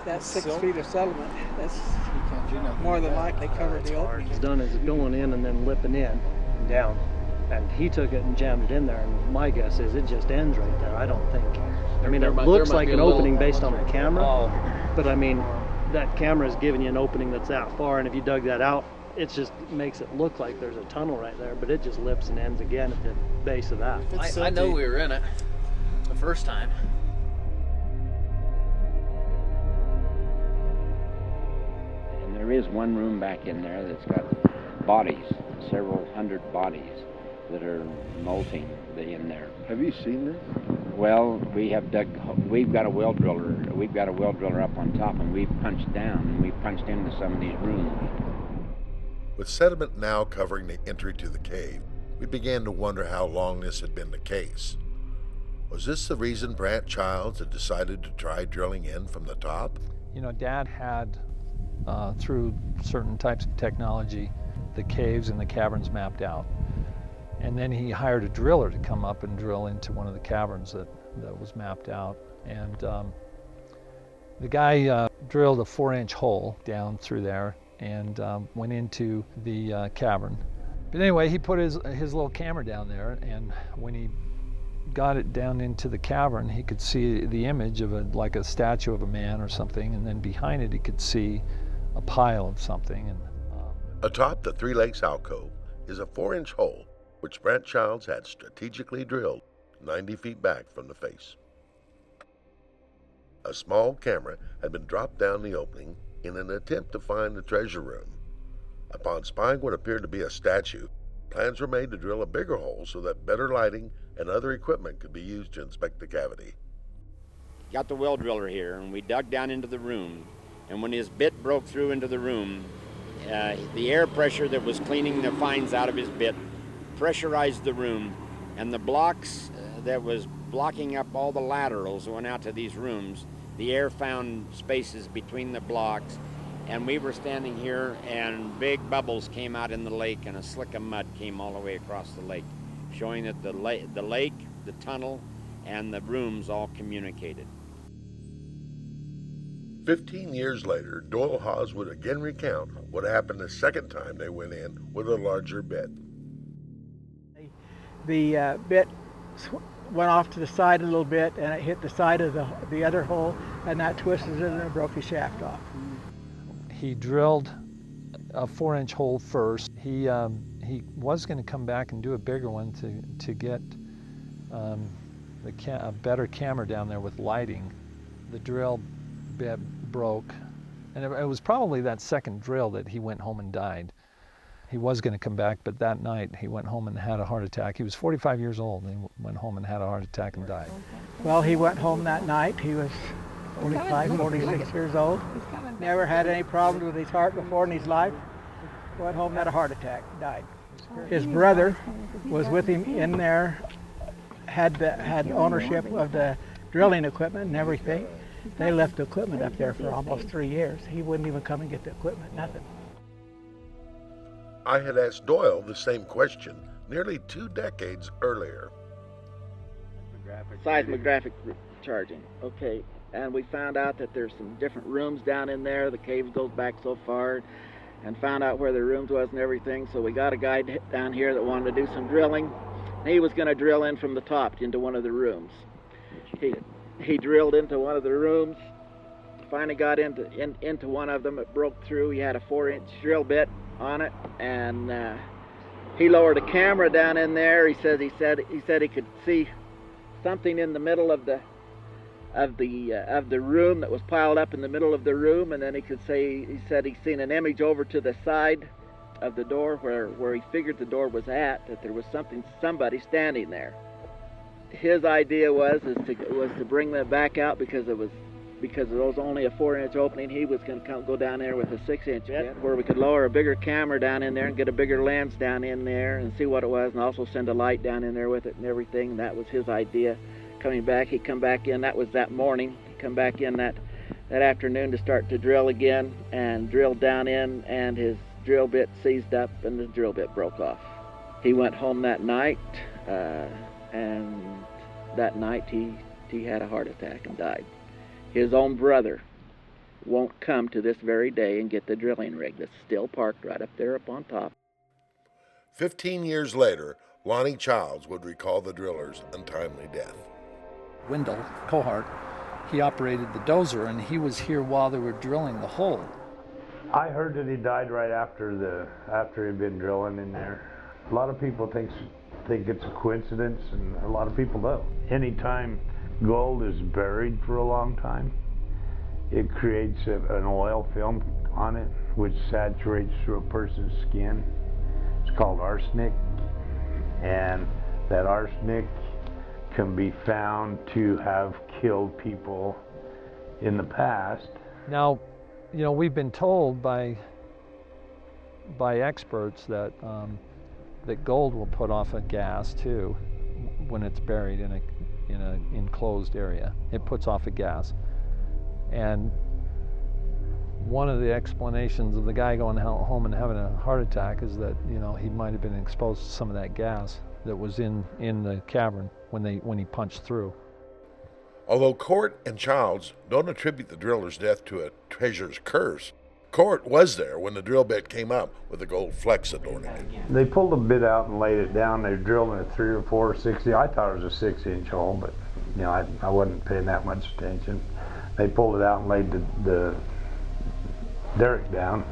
[SPEAKER 3] that's 6 feet of settlement. That's more than likely covered the opening.
[SPEAKER 16] It's done is going in and then lipping in and down. And he took it and jammed it in there, and my guess is it just ends right there. I don't think. I mean, it looks like an opening based on the camera, but I mean, that camera is giving you an opening that's that far, and if you dug that out, it just makes it look like there's a tunnel right there, but it just lips and ends again at the base of that.
[SPEAKER 9] I know we were in it the first time.
[SPEAKER 4] And there is one room back in there that's got bodies, several hundred bodies that are molting in there.
[SPEAKER 13] Have you seen this?
[SPEAKER 4] Well, we've got a well driller up on top, and we've punched down, and we've punched into some of these rooms.
[SPEAKER 2] With sediment now covering the entry to the cave, we began to wonder how long this had been the case. Was this the reason Brant Childs had decided to try drilling in from the top?
[SPEAKER 6] You know, Dad had, through certain types of technology, the caves and the caverns mapped out. And then he hired a driller to come up and drill into one of the caverns that was mapped out. And the guy drilled a 4-inch hole down through there and went into the cavern. But anyway, he put his little camera down there, and when he got it down into the cavern, he could see the image of like a statue of a man or something, and then behind it he could see a pile of something. And
[SPEAKER 2] atop the Three Lakes alcove is a 4-inch hole which Brant Childs had strategically drilled 90 feet back from the face. A small camera had been dropped down the opening in an attempt to find the treasure room. Upon spying what appeared to be a statue, plans were made to drill a bigger hole so that better lighting and other equipment could be used to inspect the cavity.
[SPEAKER 4] Got the well driller here, and we dug down into the room, and when his bit broke through into the room, the air pressure that was cleaning the fines out of his bit pressurized the room, and the blocks that was blocking up all the laterals that went out to these rooms, the air found spaces between the blocks, and we were standing here and big bubbles came out in the lake and a slick of mud came all the way across the lake, showing that the lake, the tunnel, and the rooms all communicated.
[SPEAKER 2] 15 years later, Doyle Hawes would again recount what happened the second time they went in with a larger bit.
[SPEAKER 3] The bit went off to the side a little bit and it hit the side of the other hole, and that twisted it and it broke his shaft off.
[SPEAKER 6] He drilled a 4-inch hole first. He was going to come back and do a bigger one to get a better camera down there with lighting. The drill bit broke, and it was probably that second drill that he went home and died. He was going to come back, but that night he went home and had a heart attack. He was 45 years old, and he went home and had a heart attack and died.
[SPEAKER 3] Well, he went home that night. He was 45, 46 years old. Never had any problems with his heart before in his life. Went home, had a heart attack, died. His brother was with him in there, had ownership of the drilling equipment and everything. They left the equipment up there for almost 3 years. He wouldn't even come and get the equipment, nothing.
[SPEAKER 2] I had asked Doyle the same question nearly 2 decades earlier.
[SPEAKER 14] Seismographic charging, okay. And we found out that there's some different rooms down in there. The cave goes back so far, and found out where the rooms was and everything. So we got a guy down here that wanted to do some drilling. He was going to drill in from the top into one of the rooms. He drilled into one of the rooms, finally got into one of them. It broke through. He had a 4-inch drill bit on it, and he lowered a camera down in there. He said he could see something in the middle of the room that was piled up in the middle of the room, and then he said he'd seen an image over to the side of the door where he figured the door was at, that there was somebody standing there. His idea was to bring that back out because it was only a 4-inch opening. He was going to go down there with a 6-inch bit where we could lower a bigger camera down in there and get a bigger lens down in there and see what it was, and also send a light down in there with it and everything. That was his idea. Coming back, he come back in. That was that morning. He come back in that afternoon to start to drill again, and drilled down in, and his drill bit seized up and the drill bit broke off. He went home that night, and that night he had a heart attack and died. His own brother won't come to this very day and get the drilling rig that's still parked right up there up on top.
[SPEAKER 2] 15 years later, Lonnie Childs would recall the driller's untimely death.
[SPEAKER 19] Wendell Cohart, he operated the dozer, and he was here while they were drilling the hole.
[SPEAKER 20] I heard that he died right after he'd been drilling in there. A lot of people think it's a coincidence, and a lot of people don't. Anytime gold is buried for a long time, it creates an oil film on it, which saturates through a person's skin. It's called arsenic, and that arsenic can be found to have killed people in the past.
[SPEAKER 6] Now, we've been told by experts that that gold will put off a gas too when it's buried in an enclosed area. It puts off a gas, and one of the explanations of the guy going home and having a heart attack is that he might have been exposed to some of that gas that was in the cavern when he punched through.
[SPEAKER 2] Although Court and Childs don't attribute the driller's death to a treasure's curse, Court was there when the drill bit came up with the gold flecks adorning it.
[SPEAKER 20] They pulled the bit out and laid it down. They drilled in a 3 or 4 or 60. I thought it was a 6-inch hole, but I wasn't paying that much attention. They pulled it out and laid the derrick down,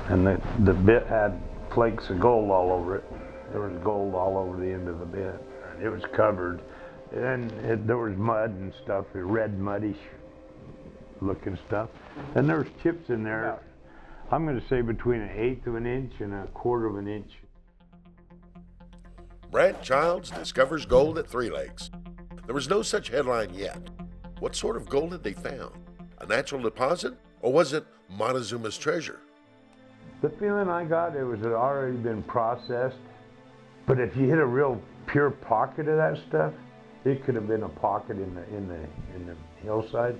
[SPEAKER 20] and the bit had flakes of gold all over it. There was gold all over the end of the bit. It was covered, and there was mud and stuff, red muddish looking stuff, and there was chips in there. I'm going to say between 1/8 of an inch and 1/4 of an inch.
[SPEAKER 2] Brant Childs discovers gold at Three Lakes. There was no such headline yet. What sort of gold had they found? A natural deposit, or was it Montezuma's treasure?
[SPEAKER 20] The feeling I got, it had already been processed But if you hit a real pure pocket of that stuff, it could have been a pocket in the hillside.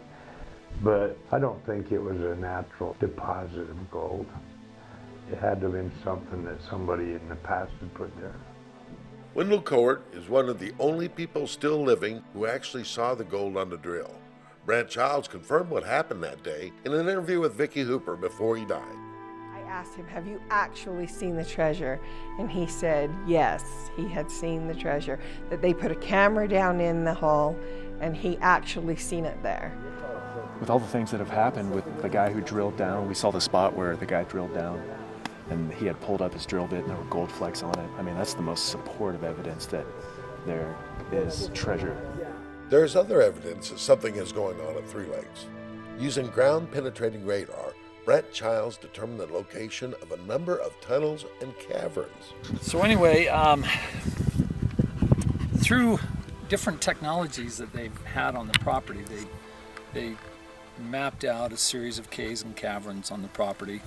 [SPEAKER 20] But I don't think it was a natural deposit of gold. It had to have been something that somebody in the past had put there.
[SPEAKER 2] Wendell Cowart is one of the only people still living who actually saw the gold on the drill. Brant Childs confirmed what happened that day in an interview with Vicki Hooper before he died.
[SPEAKER 12] I asked him, have you actually seen the treasure? And he said, yes, he had seen the treasure, that they put a camera down in the hole and he actually seen it there.
[SPEAKER 21] With all the things that have happened with the guy who drilled down, we saw the spot where the guy drilled down and he had pulled up his drill bit and there were gold flecks on it. I mean, that's the most supportive evidence that there is treasure.
[SPEAKER 2] There is other evidence that something is going on at Three Lakes. Using ground-penetrating radar, Brant Childs determined the location of a number of tunnels and caverns.
[SPEAKER 19] So anyway, through different technologies that they've had on the property, they mapped out a series of caves and caverns on the property.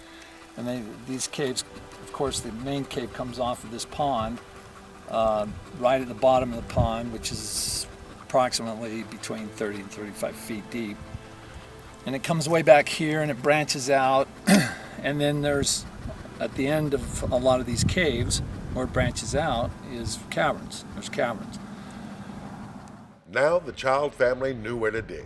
[SPEAKER 19] And these caves, of course, the main cave comes off of this pond, right at the bottom of the pond, which is approximately between 30 and 35 feet deep. And it comes way back here and it branches out. And then there's, at the end of a lot of these caves, where it branches out, is caverns. There's caverns.
[SPEAKER 2] Now the Child family knew where to dig.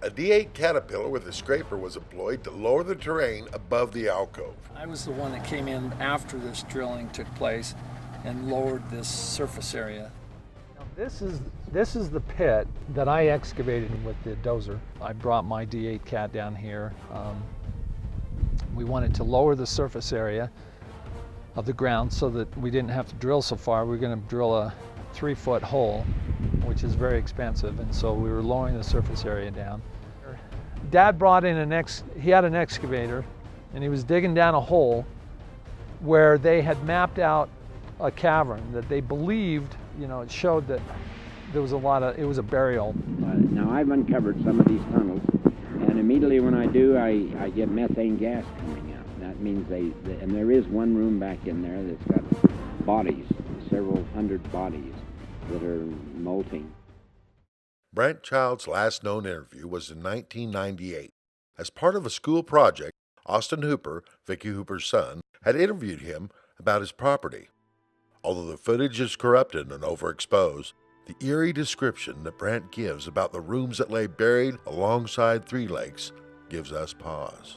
[SPEAKER 2] A D8 Caterpillar with a scraper was employed to lower the terrain above the alcove.
[SPEAKER 19] I was the one that came in after this drilling took place and lowered this surface area. Now this is the pit that I excavated with the dozer. I brought my D8 Cat down here. We wanted to lower the surface area of the ground so that we didn't have to drill so far. We were going to drill a 3-foot hole, which is very expensive, and so we were lowering the surface area down. Dad brought in he had an excavator, and he was digging down a hole where they had mapped out a cavern that they believed, it showed that there was it was a burial.
[SPEAKER 4] Now I've uncovered some of these tunnels, and immediately when I do, I get methane gas coming out. That means and there is one room back in there that's got bodies, several hundred bodies that are molting.
[SPEAKER 2] Brant Childs' last known interview was in 1998. As part of a school project, Austin Hooper, Vicki Hooper's son, had interviewed him about his property. Although the footage is corrupted and overexposed, the eerie description that Brant gives about the rooms that lay buried alongside Three Lakes gives us pause.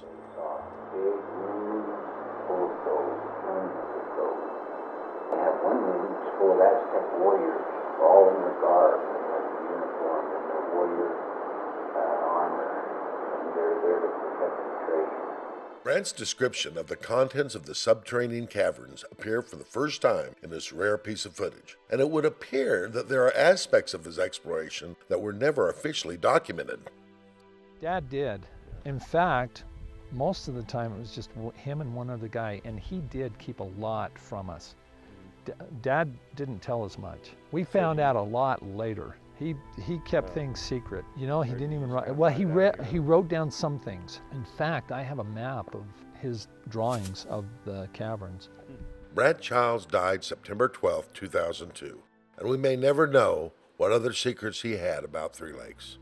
[SPEAKER 22] Full of Aztec warriors, all in their garb, and their uniform, and their warrior armor, and they're there to protect the treasure.
[SPEAKER 2] Brant's description of the contents of the subterranean caverns appear for the first time in this rare piece of footage, and it would appear that there are aspects of his exploration that were never officially documented.
[SPEAKER 19] Dad did. In fact, most of the time it was just him and one other guy, and he did keep a lot from us. Dad didn't tell us much. We found out a lot later. He kept things secret. He didn't even write. Well, he wrote down some things. In fact, I have a map of his drawings of the caverns.
[SPEAKER 2] Brant Childs died September 12, 2002, and we may never know what other secrets he had about Three Lakes.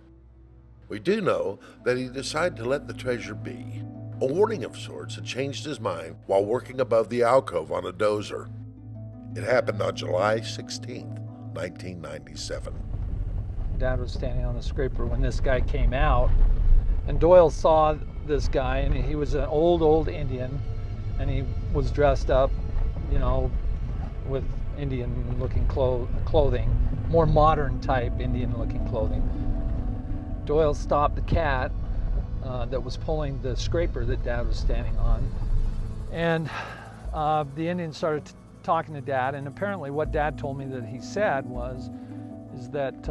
[SPEAKER 2] We do know that he decided to let the treasure be. A warning of sorts had changed his mind while working above the alcove on a dozer. It happened on July 16, 1997.
[SPEAKER 19] Dad was standing on the scraper when this guy came out, and Doyle saw this guy, and he was an old Indian, and he was dressed up, with Indian-looking clothing, more modern type Indian-looking clothing. Doyle stopped the cat that was pulling the scraper that Dad was standing on, and the Indian started talking to Dad, and apparently what Dad told me that he said is that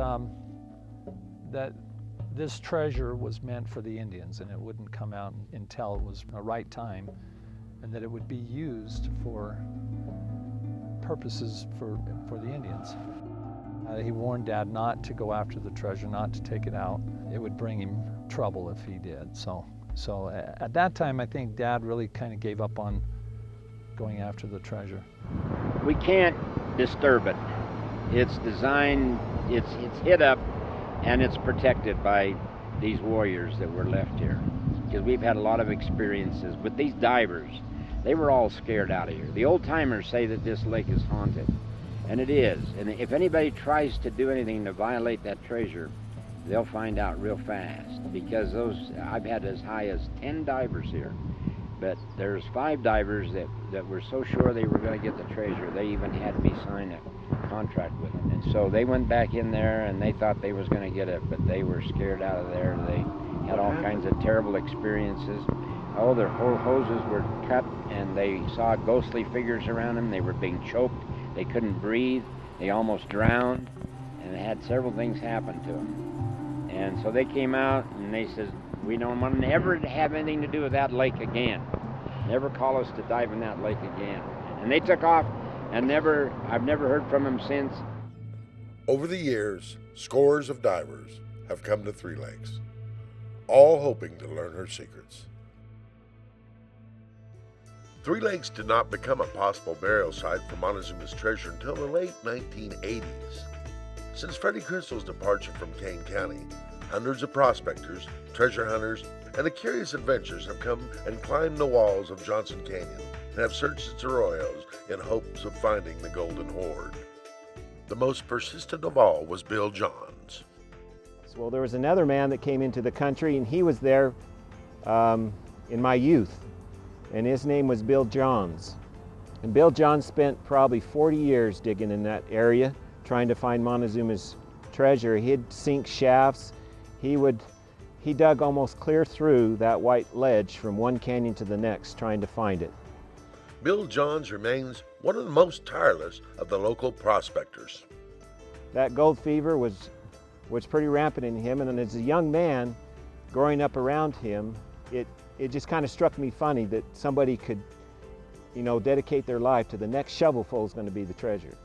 [SPEAKER 19] that this treasure was meant for the Indians, and it wouldn't come out until it was the right time, and that it would be used for purposes for the Indians. He warned Dad not to go after the treasure, not to take it out. It would bring him trouble if he did. So at that time, I think Dad really kind of gave up on going after the treasure.
[SPEAKER 4] We can't disturb it. It's designed, it's hid up, and it's protected by these warriors that were left here. Because we've had a lot of experiences with these divers. They were all scared out of here. The old timers say that this lake is haunted, and it is. And if anybody tries to do anything to violate that treasure, they'll find out real fast. Because I've had as high as 10 divers here. But there's 5 divers that were so sure they were going to get the treasure, they even had me sign a contract with them. And so they went back in there and they thought they was going to get it, but they were scared out of there. They had all kinds of terrible experiences. Oh, their whole hoses were cut and they saw ghostly figures around them. They were being choked. They couldn't breathe. They almost drowned. And they had several things happen to them. And so they came out and they said, we don't want to ever have anything to do with that lake again. Never call us to dive in that lake again. And they took off and I've never heard from them since.
[SPEAKER 2] Over the years, scores of divers have come to Three Lakes, all hoping to learn her secrets. Three Lakes did not become a possible burial site for Montezuma's treasure until the late 1980s. Since Freddie Crystal's departure from Kane County, hundreds of prospectors, treasure hunters, and the curious adventurers have come and climbed the walls of Johnson Canyon and have searched its arroyos in hopes of finding the Golden Hoard. The most persistent of all was Bill Johns.
[SPEAKER 11] Well, there was another man that came into the country, and he was there in my youth, and his name was Bill Johns. And Bill Johns spent probably 40 years digging in that area, trying to find Montezuma's treasure. He'd sink shafts. He dug almost clear through that white ledge from one canyon to the next, trying to find it.
[SPEAKER 2] Bill Johns remains one of the most tireless of the local prospectors.
[SPEAKER 11] That gold fever was pretty rampant in him, and as a young man growing up around him, it just kind of struck me funny that somebody could, dedicate their life to the next shovelful is going to be the treasure.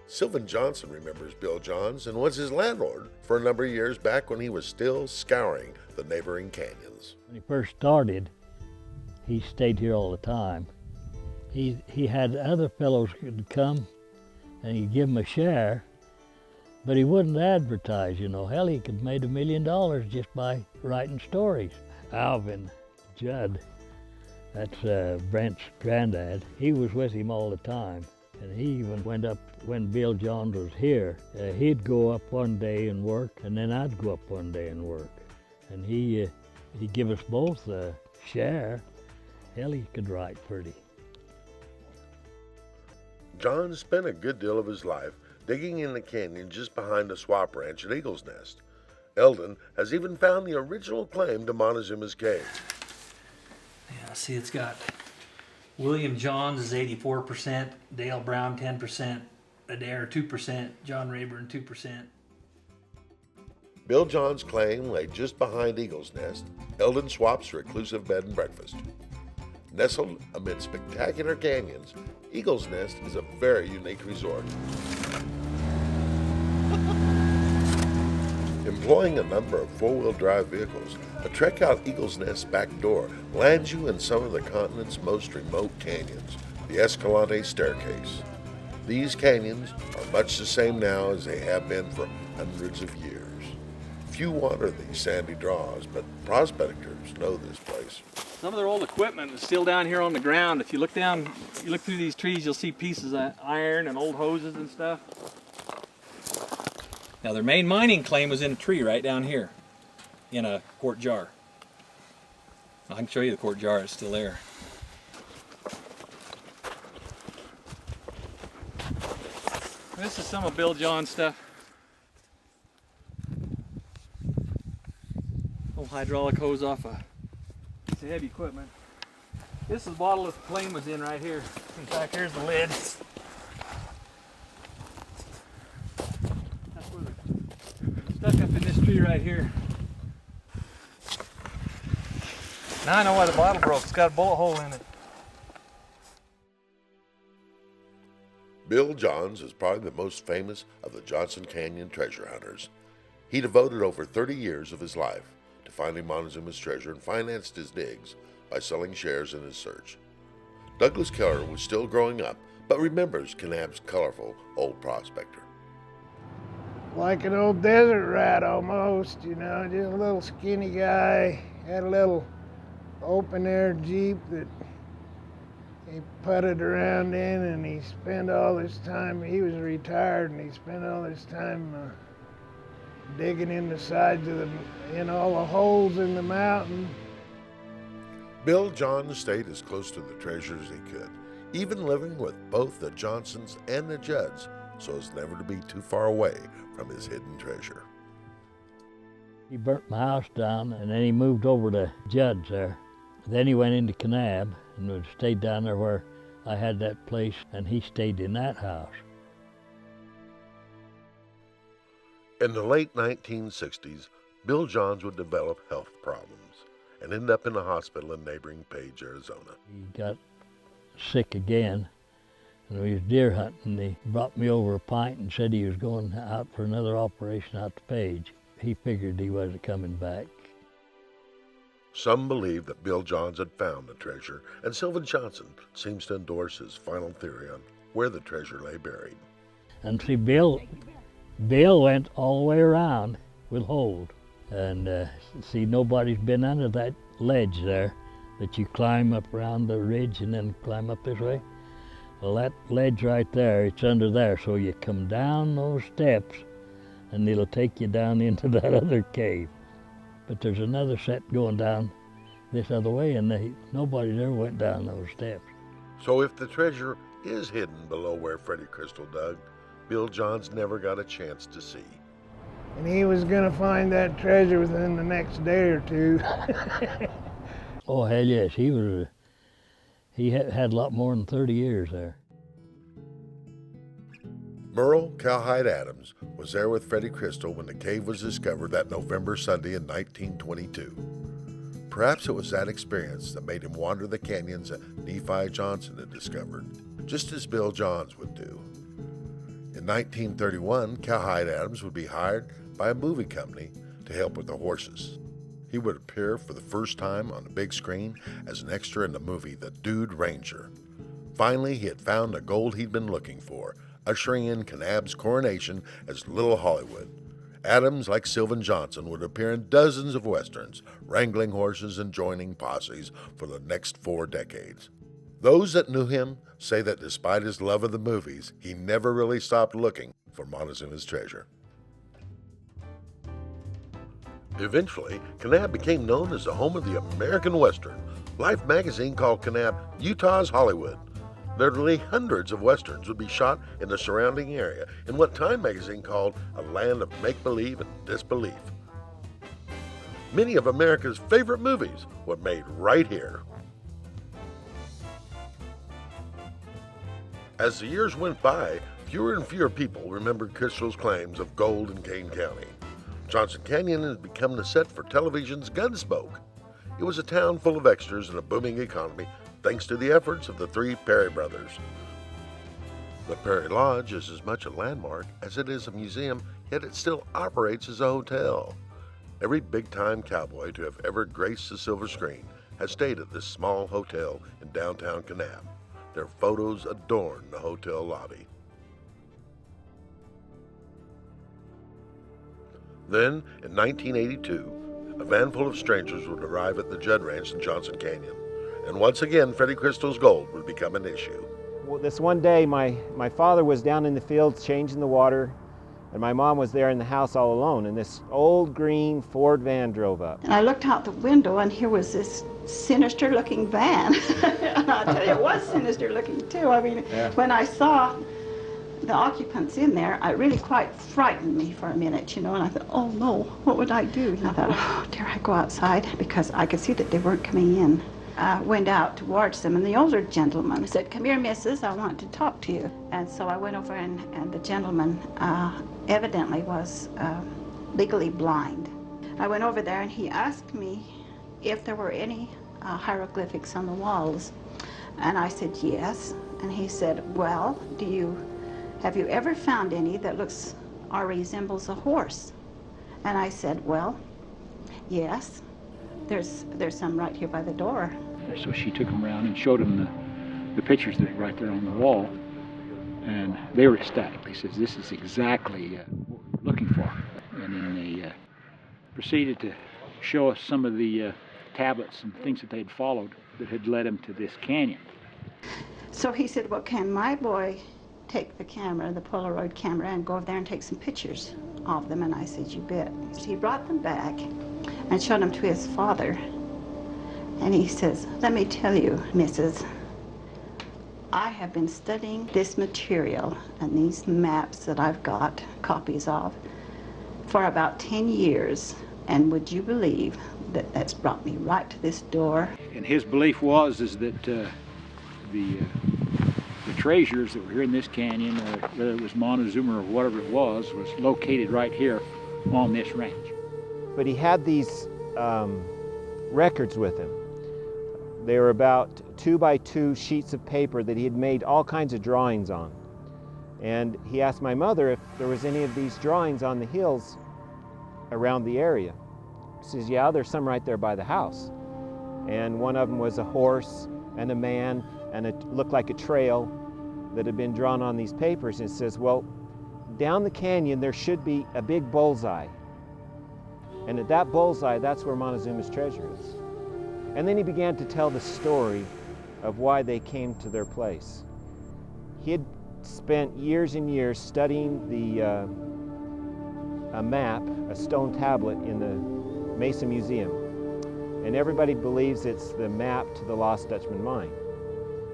[SPEAKER 2] Sylvan Johnson remembers Bill Johns and was his landlord for a number of years back when he was still scouring the neighboring canyons.
[SPEAKER 5] When he first started, he stayed here all the time. He had other fellows could come and he'd give them a share, but he wouldn't advertise, Hell, he could have made $1 million just by writing stories. Alvin Judd, that's Brent's granddad, he was with him all the time. And he even went up when Bill Johns was here. He'd go up one day and work, and then I'd go up one day and work. And he'd give us both a share. Hell, he could write pretty.
[SPEAKER 2] John spent a good deal of his life digging in the canyon just behind the swamp ranch at Eagle's Nest. Eldon has even found the original claim to Montezuma's cave.
[SPEAKER 8] Yeah, see, it's got William Johns is 84%, Dale Brown 10%, Adair 2%, John Rayburn 2%.
[SPEAKER 2] Bill Johns' claim lay just behind Eagle's Nest, Eldon Swap's reclusive bed and breakfast. Nestled amid spectacular canyons, Eagle's Nest is a very unique resort. Employing a number of four-wheel drive vehicles, a trek out Eagle's Nest's back door lands you in some of the continent's most remote canyons, the Escalante Staircase. These canyons are much the same now as they have been for hundreds of years. Few wander these sandy draws, but prospectors know this place.
[SPEAKER 8] Some of their old equipment is still down here on the ground. If you look through these trees, you'll see pieces of iron and old hoses and stuff. Now their main mining claim was in a tree right down here, in a quart jar. I can show you the quart jar, it's still there. This is some of Bill Johns' stuff. Old hydraulic hose off a piece of heavy equipment. This is the bottle this plane was in right here. In fact, here's the lid. That's where they're stuck up in this tree right here. Now I know why the bottle broke. It's got a bullet hole in it.
[SPEAKER 2] Bill Johns is probably the most famous of the Johnson Canyon treasure hunters. He devoted over 30 years of his life to finding Montezuma's treasure and financed his digs by selling shares in his search. Douglas Keller was still growing up but remembers Kanab's colorful old prospector.
[SPEAKER 7] Like an old desert rat almost, you know, just a little skinny guy, had a little open air Jeep that he putted around in, and he spent all this time, he was retired, and he spent all this time digging in the sides of in all the holes in the mountain.
[SPEAKER 2] Bill John stayed as close to the treasure as he could, even living with both the Johnsons and the Judds, so as never to be too far away from his hidden treasure.
[SPEAKER 5] He burnt my house down, and then he moved over to Judd's there. Then he went into Kanab and stayed down there where I had that place, and he stayed in that house.
[SPEAKER 2] In the late 1960s, Bill Johns would develop health problems and end up in a hospital in neighboring Page, Arizona.
[SPEAKER 5] He got sick again, and we was deer hunting. He brought me over a pint and said he was going out for another operation out to Page. He figured he wasn't coming back.
[SPEAKER 2] Some believe that Bill Johns had found the treasure, and Sylvan Johnson seems to endorse his final theory on where the treasure lay buried.
[SPEAKER 5] And see, Bill went all the way around with hold. And see, nobody's been under that ledge there that you climb up around the ridge and then climb up this way. Well, that ledge right there, it's under there, so you come down those steps and it'll take you down into that other cave. But there's another set going down this other way, and nobody ever went down those steps.
[SPEAKER 2] So if the treasure is hidden below where Freddie Crystal dug, Bill Johns never got a chance to see.
[SPEAKER 7] And he was gonna find that treasure within the next day or two.
[SPEAKER 5] Oh, hell yes, he had a lot more than 30 years there.
[SPEAKER 2] Merle Cowhide Adams was there with Freddie Crystal when the cave was discovered that November Sunday in 1922. Perhaps it was that experience that made him wander the canyons that Nephi Johnson had discovered, just as Bill Johns would do. In 1931, Cowhide Adams would be hired by a movie company to help with the horses. He would appear for the first time on the big screen as an extra in the movie The Dude Ranger. Finally, he had found the gold he'd been looking for, ushering in Kanab's coronation as Little Hollywood. Adams, like Sylvan Johnson, would appear in dozens of westerns, wrangling horses and joining posses for the next 4 decades. Those that knew him say that despite his love of the movies, he never really stopped looking for Montezuma's treasure. Eventually, Kanab became known as the home of the American Western. Life magazine called Kanab Utah's Hollywood. Literally hundreds of westerns would be shot in the surrounding area in what Time magazine called a land of make-believe and disbelief. Many of America's favorite movies were made right here. As the years went by, fewer and fewer people remembered Crystal's claims of gold in Kane County. Johnson Canyon had become the set for television's Gunsmoke. It was a town full of extras and a booming economy, thanks to the efforts of the 3 Perry brothers. The Perry Lodge is as much a landmark as it is a museum, yet it still operates as a hotel. Every big-time cowboy to have ever graced the silver screen has stayed at this small hotel in downtown Kanab. Their photos adorn the hotel lobby. Then, in 1982, a van full of strangers would arrive at the Judd Ranch in Johnson Canyon. And once again, Freddie Crystal's gold would become an issue.
[SPEAKER 11] Well, this one day, my father was down in the fields changing the water, and my mom was there in the house all alone, and this old green Ford van drove up.
[SPEAKER 10] And I looked out the window, and here was this sinister-looking van. And I'll tell you, it was sinister-looking, too. I mean, when I saw the occupants in there, it really quite frightened me for a minute, you know, and I thought, oh, no, what would I do? And I thought, oh, dare I go outside? Because I could see that they weren't coming in. I went out towards them, and the older gentleman said, come here, missus, I want to talk to you. And so I went over, and the gentleman evidently was legally blind. I went over there, and he asked me if there were any hieroglyphics on the walls. And I said, yes. And he said, well, have you ever found any that looks or resembles a horse? And I said, well, yes. There's some right here by the door.
[SPEAKER 23] So she took him around and showed him the pictures that are right there on the wall.
[SPEAKER 1] And they were ecstatic. They said, this is exactly what we're looking for. And then they proceeded to show us some of the tablets and things that they'd followed that had led them to this canyon.
[SPEAKER 10] So he said, well, can my boy take the camera, the Polaroid camera, and go over there and take some pictures of them? And I said, you bet. So he brought them back and showed them to his father. And he says, let me tell you, Mrs., I have been studying this material and these maps that I've got copies of for about 10 years. And would you believe that that's brought me right to this door?
[SPEAKER 1] And his belief was that the treasures that were here in this canyon, or whether it was Montezuma or whatever it was located right here on this ranch.
[SPEAKER 11] But he had these records with him. They were about 2x2 sheets of paper that he had made all kinds of drawings on. And he asked my mother if there was any of these drawings on the hills around the area. She says, yeah, there's some right there by the house. And one of them was a horse and a man, and it looked like a trail that had been drawn on these papers. And it says, well, down the canyon there should be a big bullseye. And at that bullseye, that's where Montezuma's treasure is. And then he began to tell the story of why they came to their place. He had spent years and years studying a map, a stone tablet in the Mesa Museum. And everybody believes it's the map to the Lost Dutchman mine.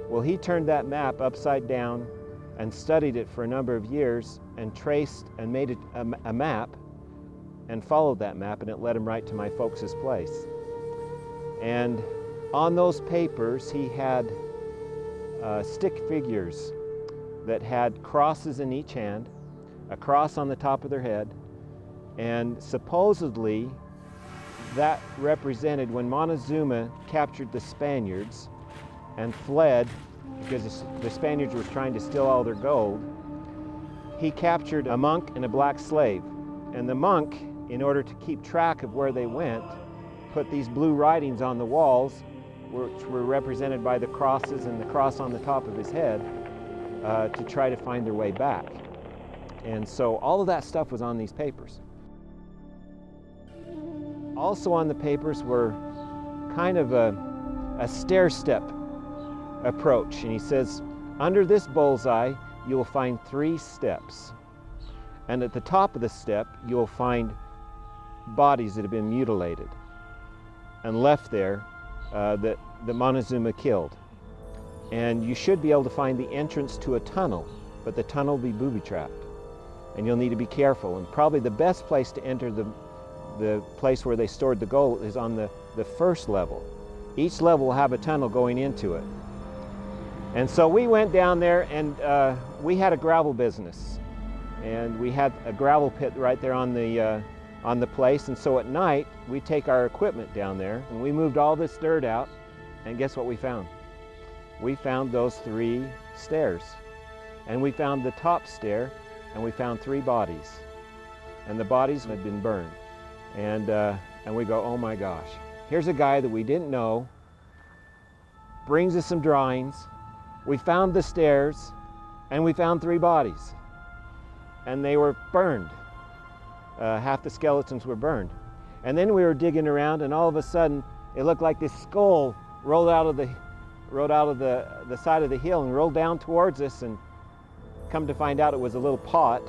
[SPEAKER 11] Well, he turned that map upside down and studied it for a number of years and traced and made a map and followed that map, and it led him right to my folks' place. And on those papers, he had stick figures that had crosses in each hand, a cross on the top of their head, and supposedly that represented when Montezuma captured the Spaniards and fled because the Spaniards were trying to steal all their gold. He captured a monk and a black slave, and the monk, in order to keep track of where they went, put these blue writings on the walls, which were represented by the crosses and the cross on the top of his head, to try to find their way back. And so all of that stuff was on these papers. Also on the papers were kind of a stair-step approach. And he says, under this bullseye, you'll find 3 steps. And at the top of the step, you'll find bodies that have been mutilated and left there that Montezuma killed. And you should be able to find the entrance to a tunnel, but the tunnel will be booby-trapped. And you'll need to be careful. And probably the best place to enter the place where they stored the gold is on the first level. Each level will have a tunnel going into it. And so we went down there, and we had a gravel business. And we had a gravel pit right there on the place. And so at night, we take our equipment down there, and we moved all this dirt out, and guess what we found? We found those 3 stairs. And we found the top stair, and we found 3 bodies. And the bodies had been burned. And we go, oh my gosh. Here's a guy that we didn't know, brings us some drawings. We found the stairs, and we found 3 bodies. And they were burned. Half the skeletons were burned. And then we were digging around, and all of a sudden, it looked like this skull rolled out of the side of the hill and rolled down towards us, and come to find out it was a little pot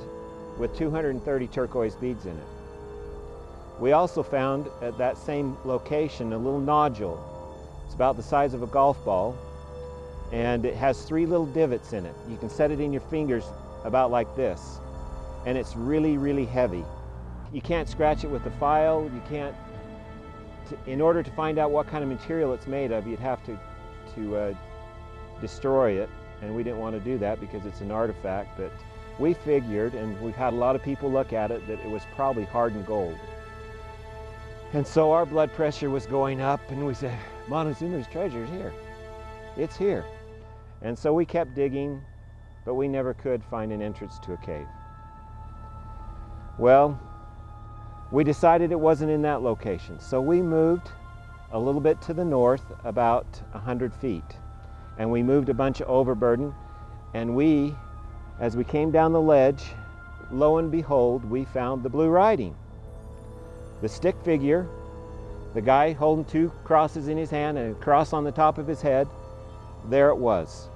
[SPEAKER 11] with 230 turquoise beads in it. We also found at that same location a little nodule. It's about the size of a golf ball, and it has 3 little divots in it. You can set it in your fingers about like this, and it's really, really heavy. You can't scratch it with a file. You can't, in order to find out what kind of material it's made of, you'd have to destroy it, and we didn't want to do that because it's an artifact. But we figured, and we've had a lot of people look at it, that it was probably hardened gold. And so our blood pressure was going up, and we said, Montezuma's treasure is here. It's here. And so we kept digging, but we never could find an entrance to a cave. Well, we decided it wasn't in that location. So we moved a little bit to the north, about 100 feet. And we moved a bunch of overburden, and we as we came down the ledge, lo and behold, we found the blue writing. The stick figure, the guy holding two crosses in his hand and a cross on the top of his head, there it was.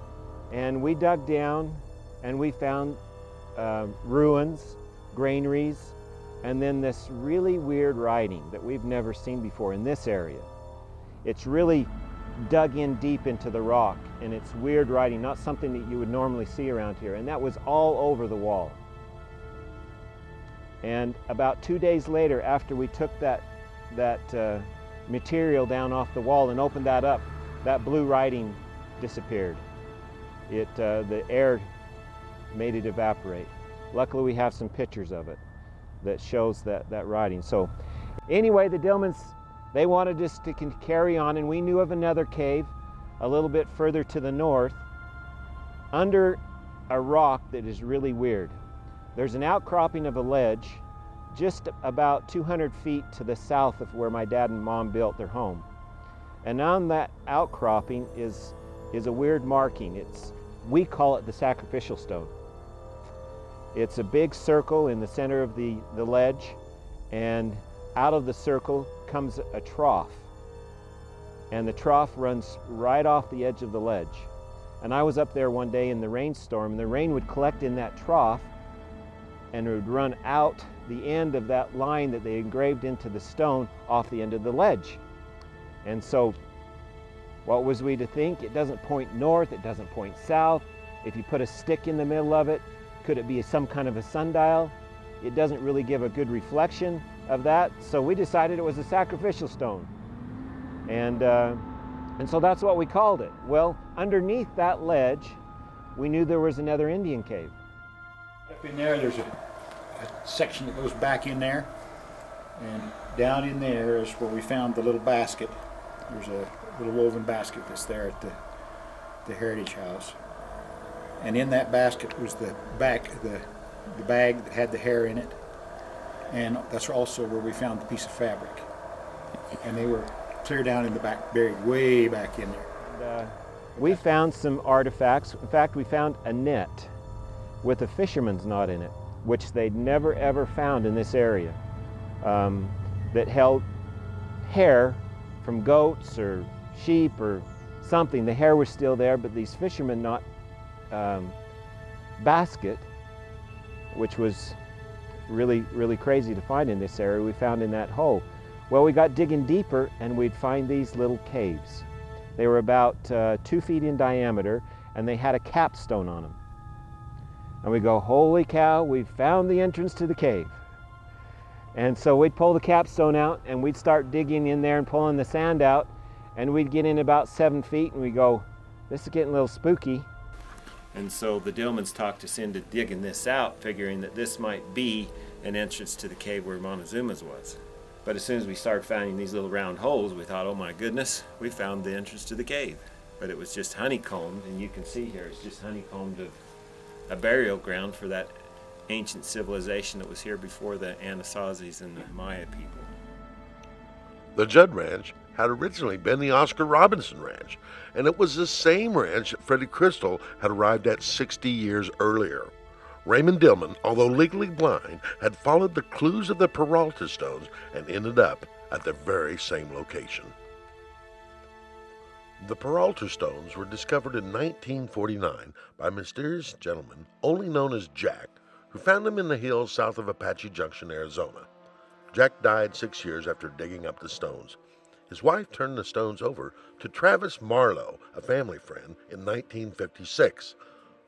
[SPEAKER 11] And we dug down and we found ruins, granaries, and then this really weird writing that we've never seen before in this area. It's really dug in deep into the rock, and it's weird writing, not something that you would normally see around here, and that was all over the wall. And about 2 days later, after we took that material down off the wall and opened that up, that blue writing disappeared. The air made it evaporate. Luckily, we have some pictures of it that shows that writing. So anyway, the Dillmans, they wanted us to carry on, and we knew of another cave a little bit further to the north under a rock that is really weird. There's an outcropping of a ledge just about 200 feet to the south of where my dad and mom built their home. And on that outcropping is a weird marking. We call it the sacrificial stone. It's a big circle in the center of the ledge, and out of the circle comes a trough. And the trough runs right off the edge of the ledge. And I was up there one day in the rainstorm, and the rain would collect in that trough and it would run out the end of that line that they engraved into the stone off the end of the ledge. And so what was we to think? It doesn't point north, it doesn't point south. If you put a stick in the middle of it, could it be some kind of a sundial? It doesn't really give a good reflection of that. So we decided it was a sacrificial stone. And so that's what we called it. Well, underneath that ledge, we knew there was another Indian cave.
[SPEAKER 1] Up in there, there's a section that goes back in there. And down in there is where we found the little basket. There's a little woven basket that's there at the Heritage House. And in that basket was the bag that had the hair in it. And that's also where we found the piece of fabric. And they were clear down in the back, buried way back in there.
[SPEAKER 11] And, we found some artifacts. In fact, we found a net with a fisherman's knot in it, which they'd never ever found in this area, that held hair from goats or sheep or something. The hair was still there, but these fisherman knot basket, which was really, really crazy to find in this area, we found in that hole. Well, we got digging deeper and we'd find these little caves. They were about 2 feet in diameter, and they had a capstone on them. And we go, holy cow, we found the entrance to the cave. And so we'd pull the capstone out and we'd start digging in there and pulling the sand out, and we'd get in about 7 feet and we go, this is getting a little spooky.
[SPEAKER 15] And so the Dillmans talked us into digging this out, figuring that this might be an entrance to the cave where Montezuma's was. But as soon as we started finding these little round holes, we thought, oh my goodness, we found the entrance to the cave. But it was just honeycombed, and you can see here, it's just honeycombed of a burial ground for that ancient civilization that was here before the Anasazis and the Maya people.
[SPEAKER 2] The Judd Ranch had originally been the Oscar Robinson Ranch, and it was the same ranch that Freddie Crystal had arrived at 60 years earlier. Raymond Dillman, although legally blind, had followed the clues of the Peralta stones and ended up at the very same location. The Peralta stones were discovered in 1949 by a mysterious gentleman only known as Jack, who found them in the hills south of Apache Junction, Arizona. Jack died 6 years after digging up the stones. His wife turned the stones over to Travis Marlowe, a family friend, in 1956.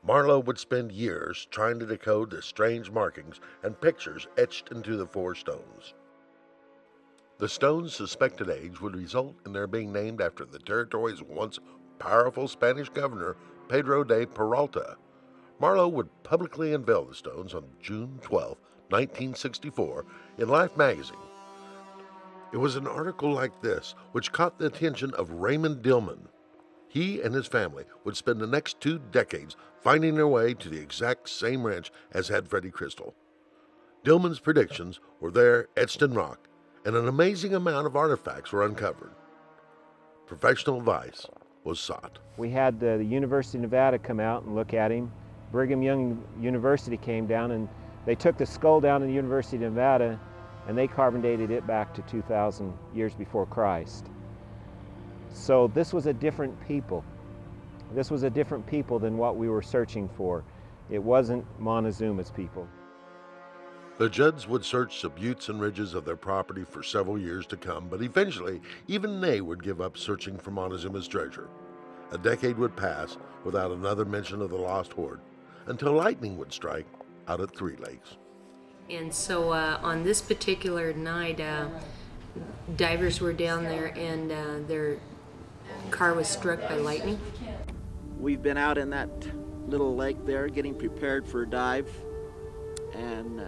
[SPEAKER 2] Marlowe would spend years trying to decode the strange markings and pictures etched into the 4 stones. The stones' suspected age would result in their being named after the territory's once powerful Spanish governor, Pedro de Peralta. Marlowe would publicly unveil the stones on June 12, 1964, in Life magazine. It was an article like this which caught the attention of Raymond Dillman. He and his family would spend the next 2 decades finding their way to the exact same ranch as had Freddie Crystal. Dillman's predictions were there etched in rock, and an amazing amount of artifacts were uncovered. Professional advice was sought.
[SPEAKER 11] We had the University of Nevada come out and look at him, Brigham Young University came down and they took the skull down to the University of Nevada and they carbon dated it back to 2,000 years before Christ. So this was a different people. This was a different people than what we were searching for. It wasn't Montezuma's people.
[SPEAKER 2] The Judds would search the buttes and ridges of their property for several years to come, but eventually even they would give up searching for Montezuma's treasure. A decade would pass without another mention of the lost hoard, until lightning would strike out at Three Lakes.
[SPEAKER 17] And so on this particular night, divers were down there and their car was struck by lightning.
[SPEAKER 14] We've been out in that little lake there getting prepared for a dive, and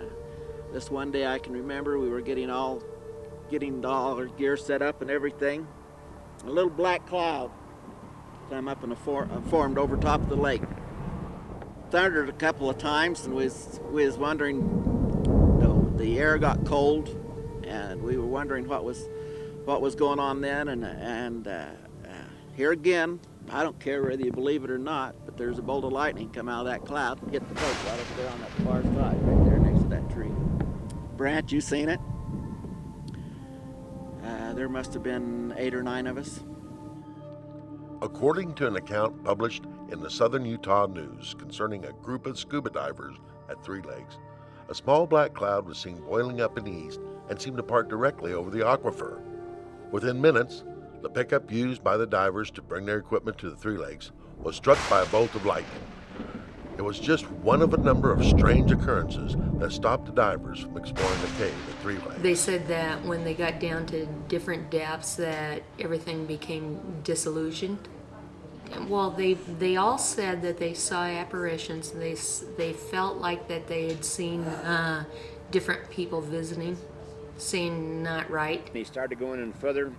[SPEAKER 14] this one day I can remember we were getting all our gear set up and everything. A little black cloud came up and formed over top of the lake. Thundered a couple of times, and we was wondering, the air got cold, and we were wondering what was going on then. And here again, I don't care whether you believe it or not, but there's a bolt of lightning come out of that cloud and hit the boat right up there on that far side, right there next to that tree. Brant, you seen it? There must have been 8 or 9 of us.
[SPEAKER 2] According to an account published in the Southern Utah News concerning a group of scuba divers at Three Lakes, a small black cloud was seen boiling up in the east and seemed to park directly over the aquifer. Within minutes, the pickup used by the divers to bring their equipment to the Three Lakes was struck by a bolt of lightning. It was just one of a number of strange occurrences that stopped the divers from exploring the cave at Three Lakes.
[SPEAKER 17] They said that when they got down to different depths that everything became disillusioned. Well, they all said that they saw apparitions. They felt like that they had seen different people visiting, seeing not right.
[SPEAKER 4] He started going in further,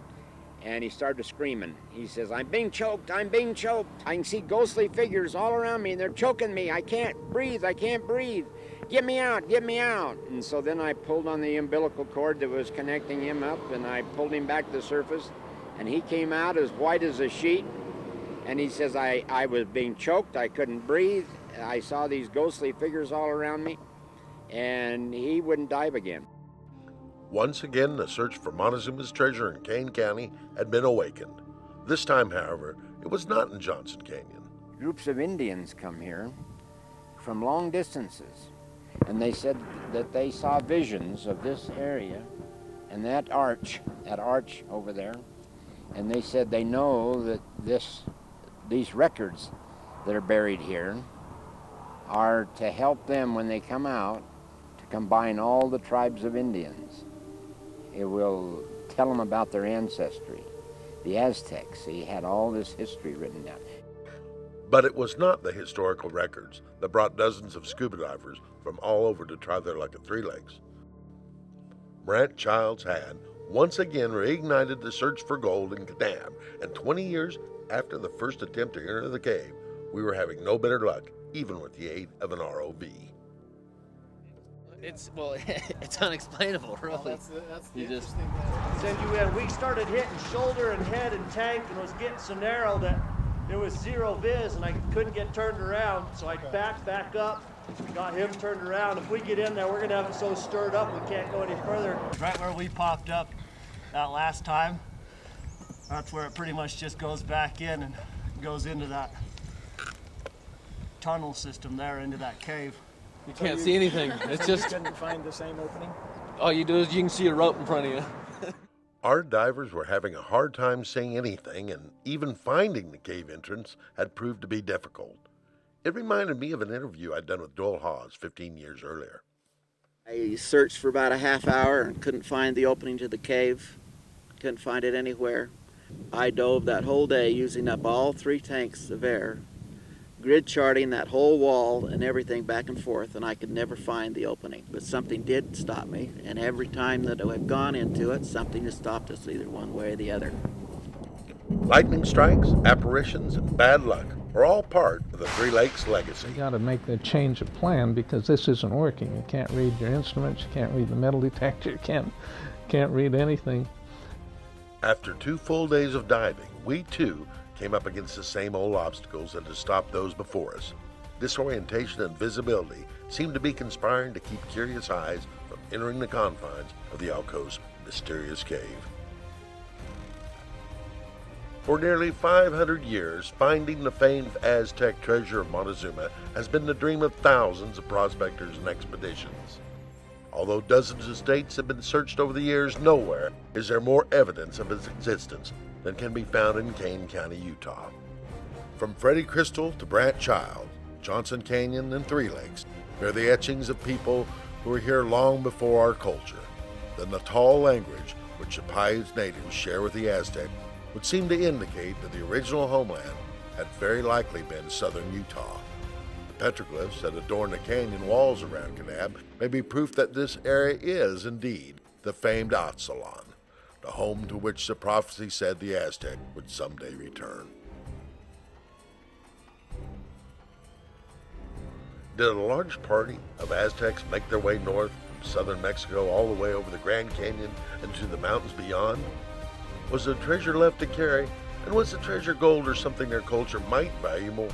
[SPEAKER 4] and he started screaming. He says, I'm being choked, I'm being choked. I can see ghostly figures all around me, and they're choking me. I can't breathe, I can't breathe. Get me out, get me out. And so then I pulled on the umbilical cord that was connecting him up, and I pulled him back to the surface, and he came out as white as a sheet. And he says, I was being choked, I couldn't breathe. I saw these ghostly figures all around me, and he wouldn't dive again.
[SPEAKER 2] Once again, the search for Montezuma's treasure in Kane County had been awakened. This time, however, it was not in Johnson Canyon.
[SPEAKER 4] Groups of Indians come here from long distances, and they said that they saw visions of this area and that arch over there, and they said they know that these records that are buried here are to help them when they come out to combine all the tribes of Indians. It will tell them about their ancestry. The Aztecs, he had all this history written down.
[SPEAKER 2] But it was not the historical records that brought dozens of scuba divers from all over to try their luck at Three Lakes. Brant Childs had once again reignited the search for gold in Kanab, and 20 years after the first attempt to enter the cave, we were having no better luck, even with the aid of an ROV.
[SPEAKER 18] It's unexplainable, really.
[SPEAKER 16] Well, that's the interesting thing. We started hitting shoulder and head and tank, and was getting so narrow that there was zero viz, and I couldn't get turned around. So I backed back up, got him turned around. If we get in there, we're gonna have it so stirred up we can't go any further. Right where we popped up that last time, that's where it pretty much just goes back in and goes into that tunnel system there, into that cave.
[SPEAKER 8] You can't see anything. It's just...
[SPEAKER 3] You couldn't find the same opening?
[SPEAKER 8] All you do is you can see a rope in front of you.
[SPEAKER 2] Our divers were having a hard time seeing anything, and even finding the cave entrance had proved to be difficult. It reminded me of an interview I'd done with Doyle Hawes 15 years earlier.
[SPEAKER 14] I searched for about a half hour and couldn't find the opening to the cave. Couldn't find it anywhere. I dove that whole day using up all 3 tanks of air, grid charting that whole wall and everything back and forth, and I could never find the opening. But something did stop me, and every time that I've gone into it, something has stopped us either one way or the other.
[SPEAKER 2] Lightning strikes, apparitions, and bad luck are all part of the Three Lakes legacy.
[SPEAKER 19] You got to make the change of plan because this isn't working. You can't read your instruments, you can't read the metal detector, you can't read anything.
[SPEAKER 2] After 2 full days of diving, we too came up against the same old obstacles that had stopped those before us. disorientation, and visibility seem to be conspiring to keep curious eyes from entering the confines of the Alco's mysterious cave. For nearly 500 years, finding the famed Aztec treasure of Montezuma has been the dream of thousands of prospectors and expeditions. Although dozens of states have been searched over the years, nowhere is there more evidence of its existence than can be found in Kane County, Utah. From Freddie Crystal to Brant Child, Johnson Canyon, and Three Lakes bear the etchings of people who were here long before our culture. The Natal language, which the Paiutes natives share with the Aztec, would seem to indicate that the original homeland had very likely been southern Utah. The petroglyphs that adorn the canyon walls around Kanab may be proof that this area is indeed the famed Aztlan, the home to which the prophecy said the Aztec would someday return. Did a large party of Aztecs make their way north from southern Mexico all the way over the Grand Canyon and to the mountains beyond? Was the treasure left to carry, and was the treasure gold or something their culture might value more?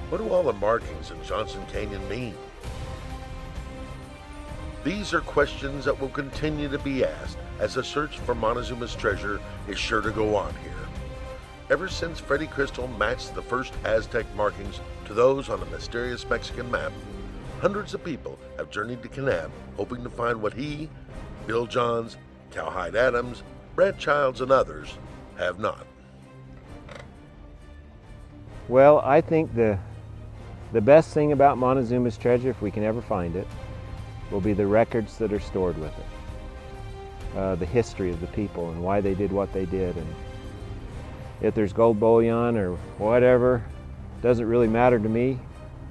[SPEAKER 2] What do all the markings in Johnson Canyon mean? These are questions that will continue to be asked as the search for Montezuma's treasure is sure to go on here. Ever since Freddie Crystal matched the first Aztec markings to those on the mysterious Mexican map, hundreds of people have journeyed to Kanab hoping to find what he, Bill Johns, Cowhide Adams, Brad Childs, and others have not.
[SPEAKER 11] Well, I think the best thing about Montezuma's treasure, if we can ever find it, will be the records that are stored with it. The history of the people and why they did what they did. And if there's gold bullion or whatever, doesn't really matter to me.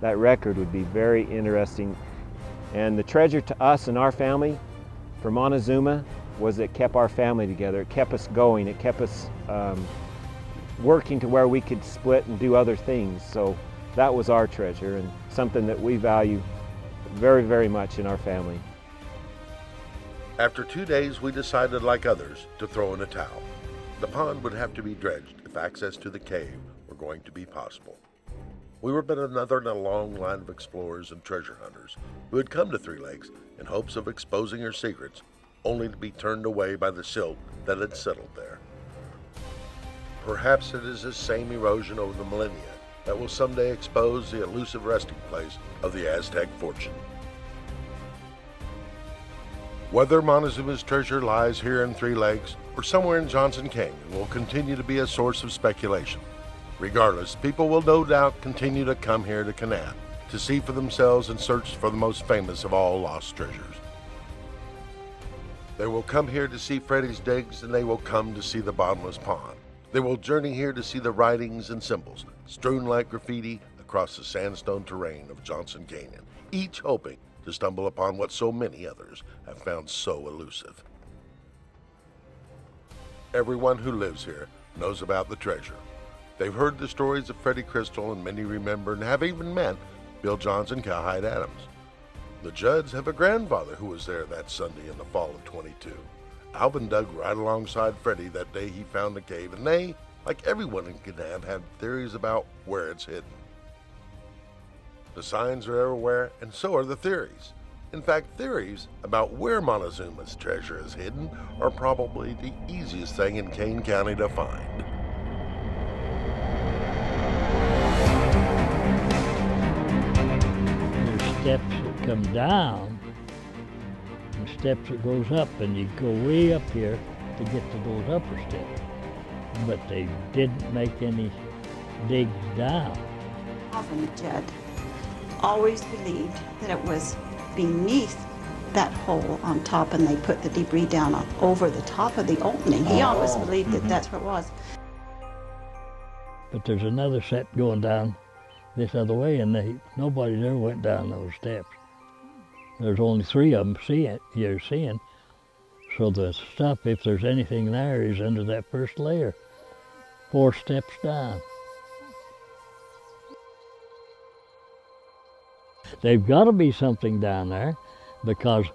[SPEAKER 11] That record would be very interesting. And the treasure to us and our family for Montezuma was it kept our family together. It kept us going. It kept us working to where we could split and do other things. So that was our treasure and something that we value very, very much in our family.
[SPEAKER 2] After 2 days, we decided, like others, to throw in a towel. The pond would have to be dredged if access to the cave were going to be possible. We were but another in a long line of explorers and treasure hunters who had come to Three Lakes in hopes of exposing her secrets, only to be turned away by the silt that had settled there. Perhaps it is this same erosion over the millennia that will someday expose the elusive resting place of the Aztec fortune. Whether Montezuma's treasure lies here in Three Lakes or somewhere in Johnson Canyon will continue to be a source of speculation. Regardless, people will no doubt continue to come here to Kanab to see for themselves and search for the most famous of all lost treasures. They will come here to see Freddie's digs, and they will come to see the bottomless pond. They will journey here to see the writings and symbols strewn like graffiti across the sandstone terrain of Johnson Canyon, each hoping to stumble upon what so many others have found so elusive. Everyone who lives here knows about the treasure. They've heard the stories of Freddie Crystal, and many remember and have even met Bill Johns and Cowhide Adams. The Judds have a grandfather who was there that Sunday in the fall of '22. Alvin dug right alongside Freddie that day he found the cave, and they, like everyone in Kanab, have theories about where it's hidden. The signs are everywhere, and so are the theories. In fact, theories about where Montezuma's treasure is hidden are probably the easiest thing in Kane County to find.
[SPEAKER 5] There's steps that come down and steps that goes up, and you go way up here to get to those upper steps. But they didn't make any digs down.
[SPEAKER 10] Alvin Judd always believed that it was beneath that hole on top, and they put the debris down over the top of the opening. He always believed that that's what it was.
[SPEAKER 5] But there's another set going down this other way, and nobody ever went down those steps. There's only 3 of them you're seeing. So the stuff, if there's anything there, is under that first layer, 4 steps down. They've got to be something down there, because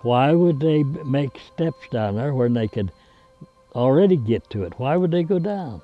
[SPEAKER 5] why would they make steps down there when they could already get to it? Why would they go down?